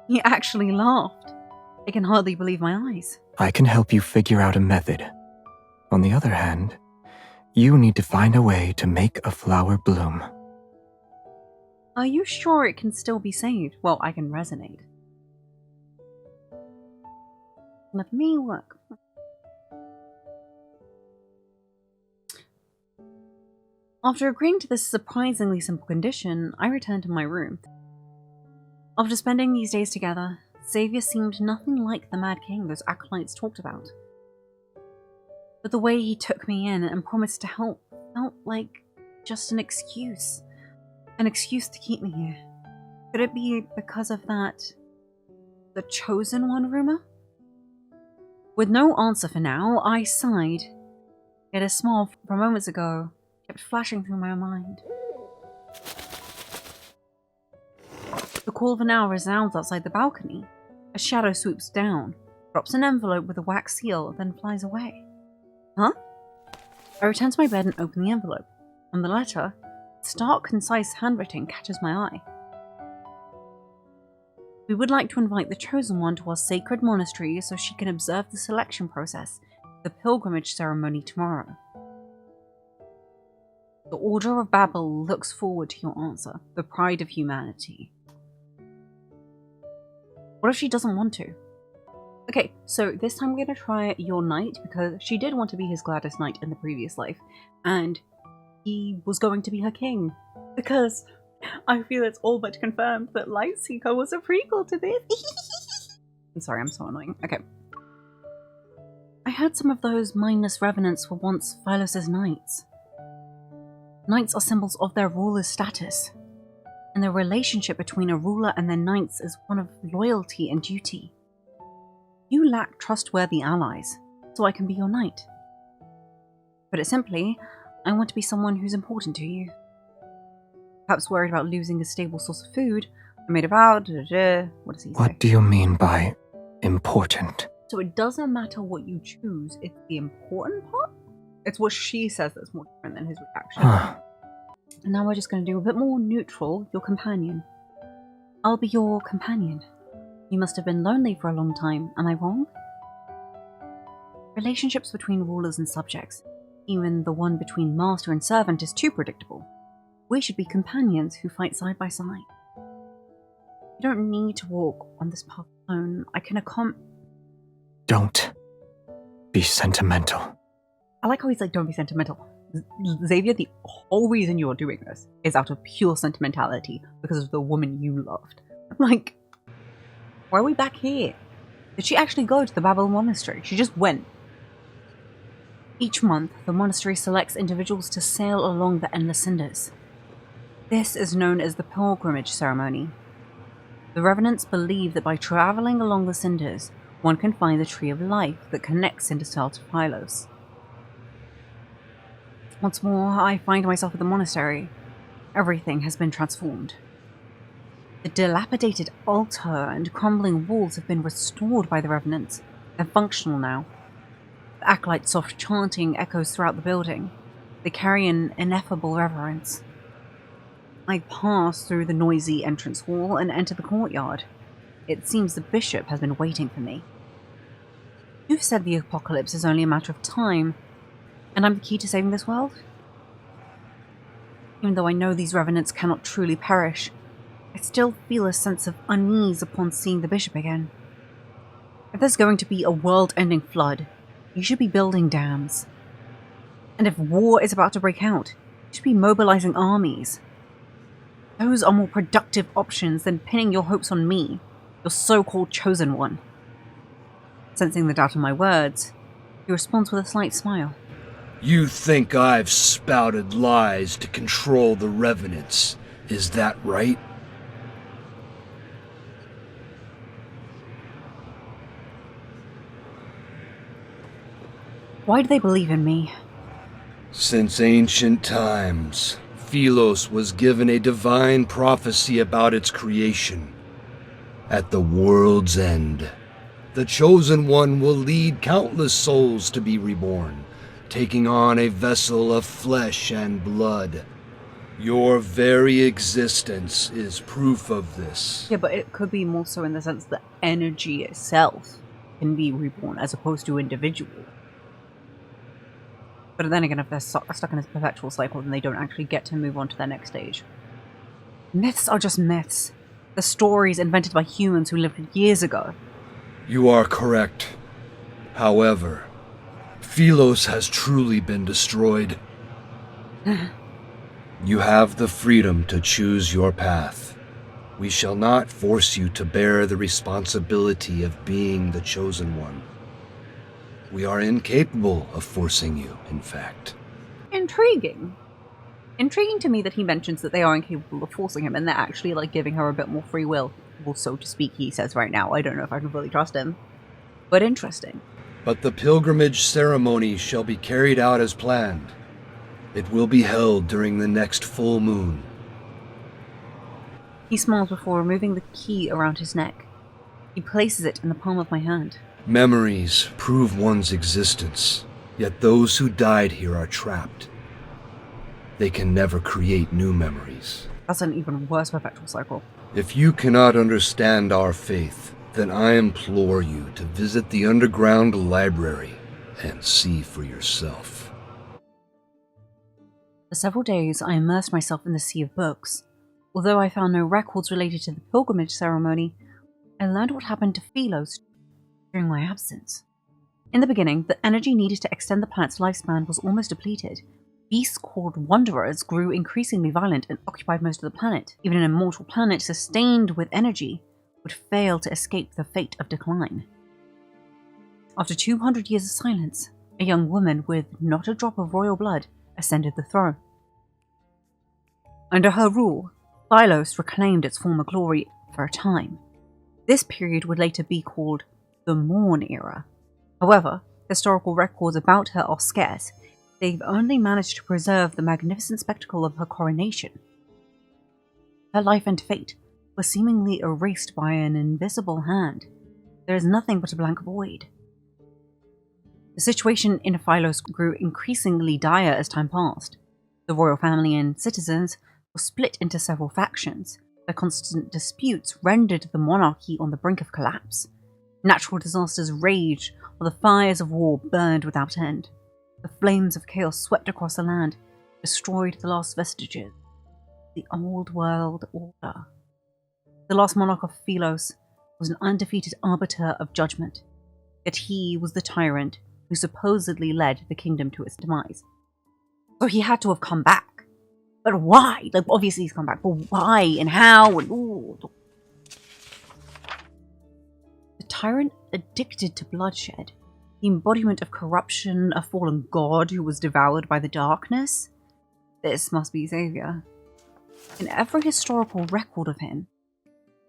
He actually laughed. I can hardly believe my eyes. I can help you figure out a method. On the other hand, you need to find a way to make a flower bloom. Are you sure it can still be saved? Well, I can resonate. Let me work. After agreeing to this surprisingly simple condition, I returned to my room. After spending these days together, Xavier seemed nothing like the Mad King those acolytes talked about. But the way he took me in and promised to help felt like just an excuse. An excuse to keep me here. Could it be because of that... the Chosen One rumor? With no answer for now, I sighed. Yet a smile from moments ago kept flashing through my mind. The call of an owl resounds outside the balcony. A shadow swoops down, drops an envelope with a wax seal, then flies away. Huh? I return to my bed and open the envelope. On the letter, stark, concise handwriting catches my eye. We would like to invite the Chosen One to our sacred monastery so she can observe the selection process, the pilgrimage ceremony tomorrow. The Order of Babel looks forward to your answer, the pride of humanity. What if she doesn't want to? Okay, so this time we're going to try your knight, because she did want to be his gladdest knight in the previous life, and he was going to be her king. Because I feel it's all but confirmed that Lightseeker was a prequel to this. I'm sorry, I'm so annoying. Okay. I heard some of those mindless revenants were once Phylos's knights. Knights are symbols of their ruler's status, and the relationship between a ruler and their knights is one of loyalty and duty. You lack trustworthy allies, so I can be your knight. Put it simply, I want to be someone who's important to you. Perhaps worried about losing a stable source of food, I made a vow, what does he say? What do you mean by important? So it doesn't matter what you choose, it's the important part? It's what she says that's more different than his reaction. And now we're just going to do a bit more neutral, your companion. I'll be your companion. You must have been lonely for a long time, am I wrong? Relationships between rulers and subjects, even the one between master and servant, is too predictable. We should be companions who fight side by side. You don't need to walk on this path alone. I can Don't be sentimental. I like how he's like, don't be sentimental. Xavier, the whole reason you're doing this is out of pure sentimentality because of the woman you loved. Like, why are we back here? Did she actually go to the Babel Monastery? She just went. Each month, the monastery selects individuals to sail along the Endless Cinders. This is known as the pilgrimage ceremony. The revenants believe that by travelling along the cinders, one can find the tree of life that connects Cinderstar to Pylos. Once more, I find myself at the monastery. Everything has been transformed. The dilapidated altar and crumbling walls have been restored by the revenants. They're functional now. The acolyte's soft chanting echoes throughout the building. They carry an ineffable reverence. I pass through the noisy entrance hall and enter the courtyard. It seems the bishop has been waiting for me. You've said the apocalypse is only a matter of time, and I'm the key to saving this world? Even though I know these revenants cannot truly perish, I still feel a sense of unease upon seeing the bishop again. If there's going to be a world-ending flood, you should be building dams. And if war is about to break out, you should be mobilizing armies. Those are more productive options than pinning your hopes on me, your so-called chosen one. Sensing the doubt in my words, he responds with a slight smile. You think I've spouted lies to control the revenants, is that right? Why do they believe in me? Since ancient times, Philos was given a divine prophecy about its creation. At the world's end, the Chosen One will lead countless souls to be reborn, taking on a vessel of flesh and blood. Your very existence is proof of this. Yeah, but it could be more so in the sense that energy itself can be reborn as opposed to individual. But then again, if they're stuck in this perpetual cycle, then they don't actually get to move on to their next stage. Myths are just myths. The stories invented by humans who lived years ago. You are correct. However, Philos has truly been destroyed. You have the freedom to choose your path. We shall not force you to bear the responsibility of being the Chosen One. We are incapable of forcing you, in fact. Intriguing. Intriguing to me that he mentions that they are incapable of forcing him and they're actually like giving her a bit more free will. Well, so to speak, he says right now. I don't know if I can fully trust him. But interesting. But the pilgrimage ceremony shall be carried out as planned. It will be held during the next full moon. He smiles before removing the key around his neck. He places it in the palm of my hand. Memories prove one's existence, yet those who died here are trapped. They can never create new memories. That's an even worse perpetual cycle. If you cannot understand our faith, then I implore you to visit the underground library and see for yourself. For several days, I immersed myself in the sea of books. Although I found no records related to the pilgrimage ceremony, I learned what happened to Philos during my absence. In the beginning, the energy needed to extend the planet's lifespan was almost depleted. Beasts called Wanderers grew increasingly violent and occupied most of the planet. Even an immortal planet sustained with energy would fail to escape the fate of decline. After 200 years of silence, a young woman with not a drop of royal blood ascended the throne. Under her rule, Philos reclaimed its former glory for a time. This period would later be called the Morn Era. However, historical records about her are scarce. They've only managed to preserve the magnificent spectacle of her coronation. Her life and fate were seemingly erased by an invisible hand. There is nothing but a blank void. The situation in Philos grew increasingly dire as time passed. The royal family and citizens were split into several factions. Their constant disputes rendered the monarchy on the brink of collapse. Natural disasters raged while the fires of war burned without end. The flames of chaos swept across the land, destroyed the last vestiges of the old world order. The last monarch of Philos was an undefeated arbiter of judgment, yet he was the tyrant who supposedly led the kingdom to its demise. So he had to have come back. But why? Like, obviously he's come back, but why and how? And ooh. The tyrant addicted to bloodshed, the embodiment of corruption, a fallen god who was devoured by the darkness. This must be Xavier. In every historical record of him,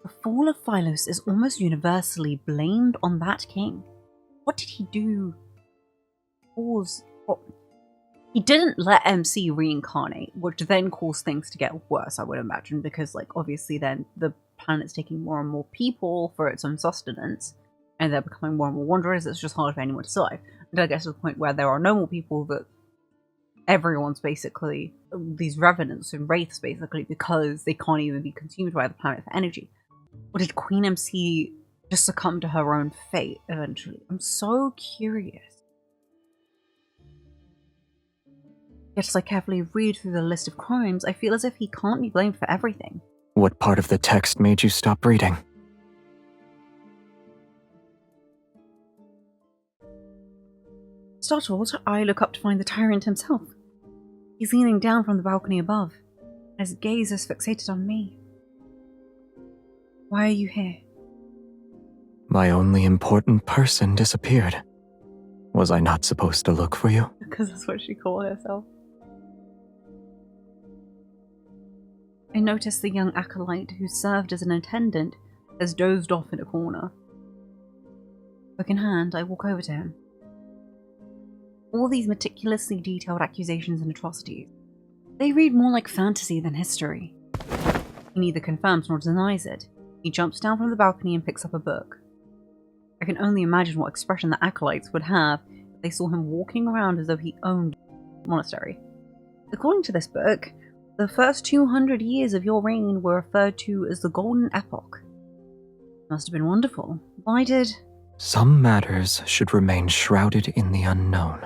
the fall of Philos is almost universally blamed on that king. What did he do? He didn't let MC reincarnate, which then caused things to get worse, I would imagine, because, like, obviously then the planet's taking more and more people for its own sustenance, and they're becoming more and more wanderers. It's just hard for anyone to survive. And I guess to the point where there are no more people, that everyone's basically these revenants and wraiths, basically, because they can't even be consumed by the planet for energy. Or did Queen MC just succumb to her own fate eventually? I'm so curious. Yet as I carefully read through the list of crimes, I feel as if he can't be blamed for everything. What part of the text made you stop reading? Startled, I look up to find the tyrant himself. He's leaning down from the balcony above, and his gaze is fixated on me. Why are you here? My only important person disappeared. Was I not supposed to look for you? Because that's what she called herself. I noticed the young acolyte who served as an attendant has dozed off in a corner. Book in hand, I walk over to him. All these meticulously detailed accusations and atrocities, they read more like fantasy than history. He neither confirms nor denies it. He jumps down from the balcony and picks up a book. I can only imagine what expression the acolytes would have if they saw him walking around as though he owned the monastery. According to this book, the first 200 years of your reign were referred to as the Golden Epoch. Must have been wonderful. Why did... Some matters should remain shrouded in the unknown.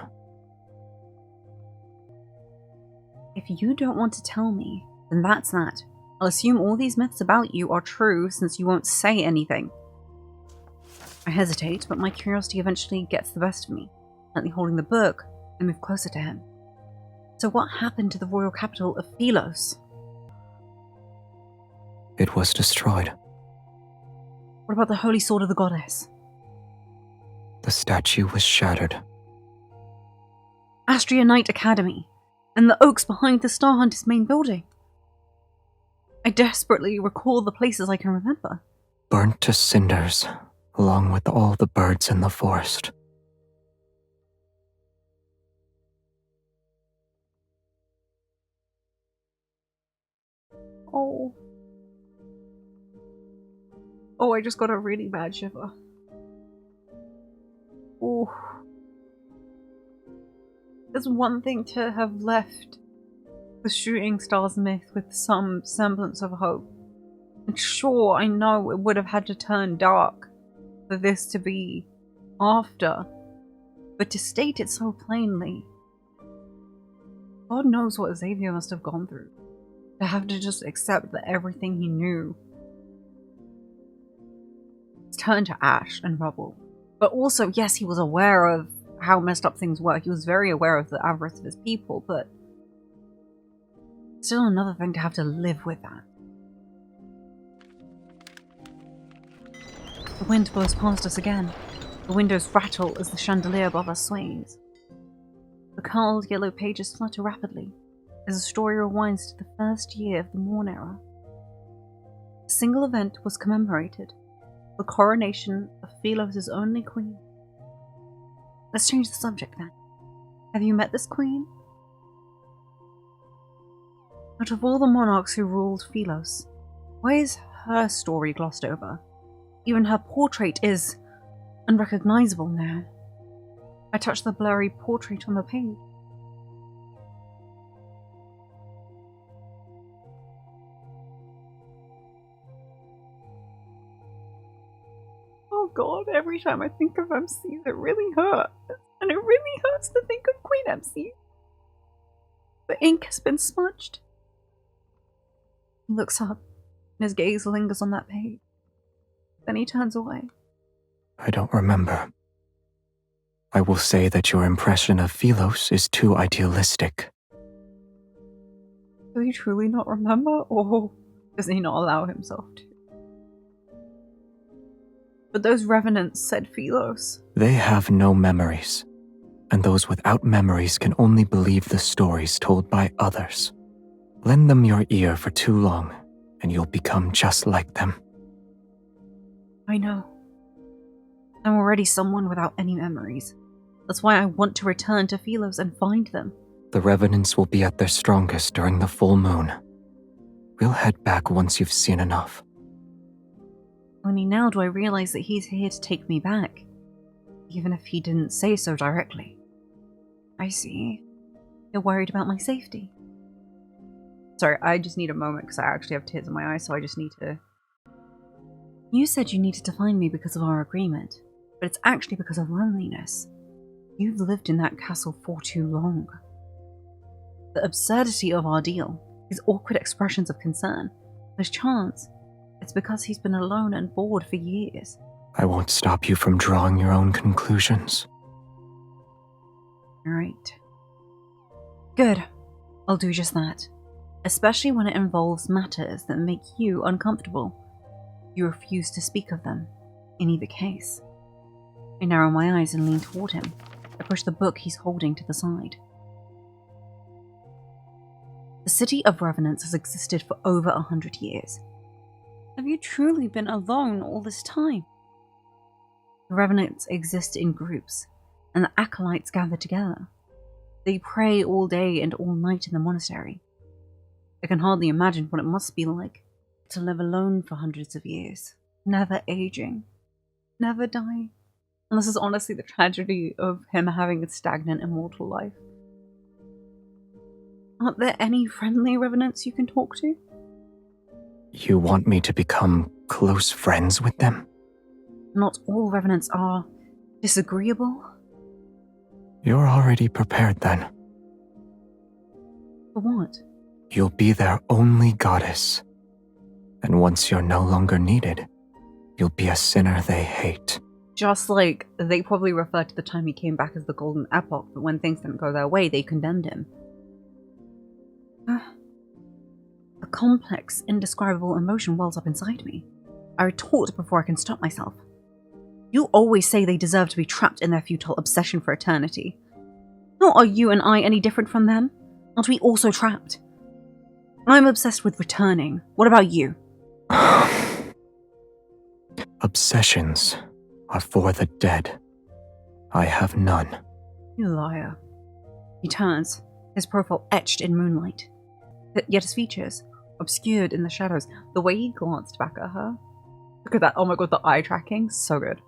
If you don't want to tell me, then that's that. I'll assume all these myths about you are true since you won't say anything. I hesitate, but my curiosity eventually gets the best of me. Lightly holding the book, I move closer to him. So what happened to the royal capital of Philos? It was destroyed. What about the holy sword of the goddess? The statue was shattered. Astria Knight Academy, and the oaks behind the Star Hunters main building. I desperately recall the places I can remember. Burnt to cinders, along with all the birds in the forest. Oh. Oh, I just got a really bad shiver. Oh. It's one thing to have left the shooting stars myth with some semblance of hope. And sure, I know it would have had to turn dark for this to be after, but to state it so plainly, God knows what Xavier must have gone through. To have to just accept that everything he knew is turned to ash and rubble. But also, yes, he was aware of how messed up things were. He was very aware of the avarice of his people, but still another thing to have to live with that. The wind blows past us again. The windows rattle as the chandelier above us sways. The curled yellow pages flutter rapidly as the story rewinds to the first year of the Morn Era. A single event was commemorated, the coronation of Philos' only queen. Let's change the subject then. Have you met this queen? Out of all the monarchs who ruled Philos, why is her story glossed over? Even her portrait is unrecognizable now. I touch the blurry portrait on the page. Oh god, every time I think of MC, it really hurts. And it really hurts to think of Queen MC. The ink has been smudged. He looks up, and his gaze lingers on that page. Then he turns away. I don't remember. I will say that your impression of Philos is too idealistic. Does he truly not remember, or does he not allow himself to? But those revenants said Philos. They have no memories, and those without memories can only believe the stories told by others. Lend them your ear for too long, and you'll become just like them. I know. I'm already someone without any memories. That's why I want to return to Philos and find them. The revenants will be at their strongest during the full moon. We'll head back once you've seen enough. Only now do I realize that he's here to take me back, even if he didn't say so directly. I see. You're worried about my safety. Sorry, I just need a moment because I actually have tears in my eyes, so I just need to... You said you needed to find me because of our agreement, but it's actually because of loneliness. You've lived in that castle for too long. The absurdity of our deal, these awkward expressions of concern, there's chance it's because he's been alone and bored for years. I won't stop you from drawing your own conclusions. Right. Good. I'll do just that. Especially when it involves matters that make you uncomfortable. You refuse to speak of them. In either case, I narrow my eyes and lean toward him. I push the book he's holding to the side. The city of Revenants has existed for over 100 years. Have you truly been alone all this time? The Revenants exist in groups, and the acolytes gather together. They pray all day and all night in the monastery. I can hardly imagine what it must be like to live alone for hundreds of years, never aging, never dying. And this is honestly the tragedy of him having a stagnant immortal life. Aren't there any friendly Revenants you can talk to? You want me to become close friends with them? Not all Revenants are disagreeable. You're already prepared then. For what? You'll be their only goddess. And once you're no longer needed, you'll be a sinner they hate. Just like they probably referred to the time he came back as the Golden Epoch, but when things didn't go their way, they condemned him. A complex, indescribable emotion wells up inside me. I retort before I can stop myself. You always say they deserve to be trapped in their futile obsession for eternity. Nor are you and I any different from them. Aren't we also trapped? I'm obsessed with returning. What about you? Obsessions are for the dead. I have none. You liar. He turns, his profile etched in moonlight. Yet his features, obscured in the shadows, the way he glanced back at her. Look at that, oh my god, the eye tracking, so good.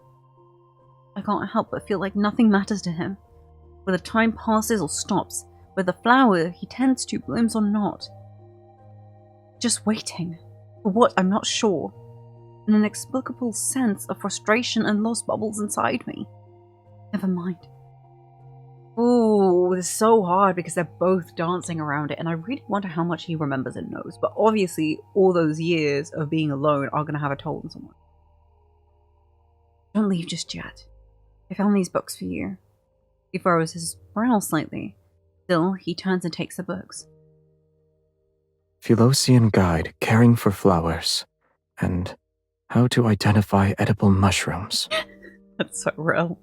I can't help but feel like nothing matters to him. Whether time passes or stops, whether the flower he tends to blooms or not. Just waiting. For what, I'm not sure. An inexplicable sense of frustration and loss bubbles inside me. Never mind. Ooh, it's so hard because they're both dancing around it, and I really wonder how much he remembers and knows. But obviously, all those years of being alone are going to have a toll on someone. Don't leave just yet. I found these books for you. He furrows his brow slightly. Still, he turns and takes the books. Philosian Guide, Caring for Flowers, and How to Identify Edible Mushrooms. That's so real.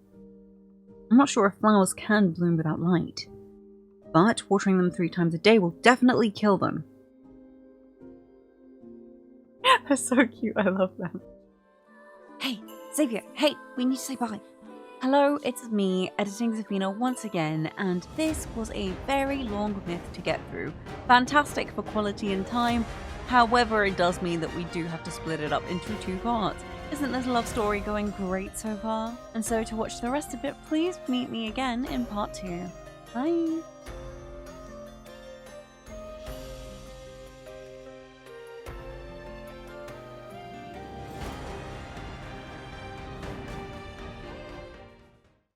I'm not sure if flowers can bloom without light, but watering them 3 times a day will definitely kill them. They're so cute, I love them. Hey, Xavier, hey, we need to say bye. Hello, it's me, editing Zafina once again, and this was a very long myth to get through. Fantastic for quality and time, however it does mean that we do have to split it up into 2 parts. Isn't this love story going great so far? And so to watch the rest of it, please meet me again in part 2. Bye!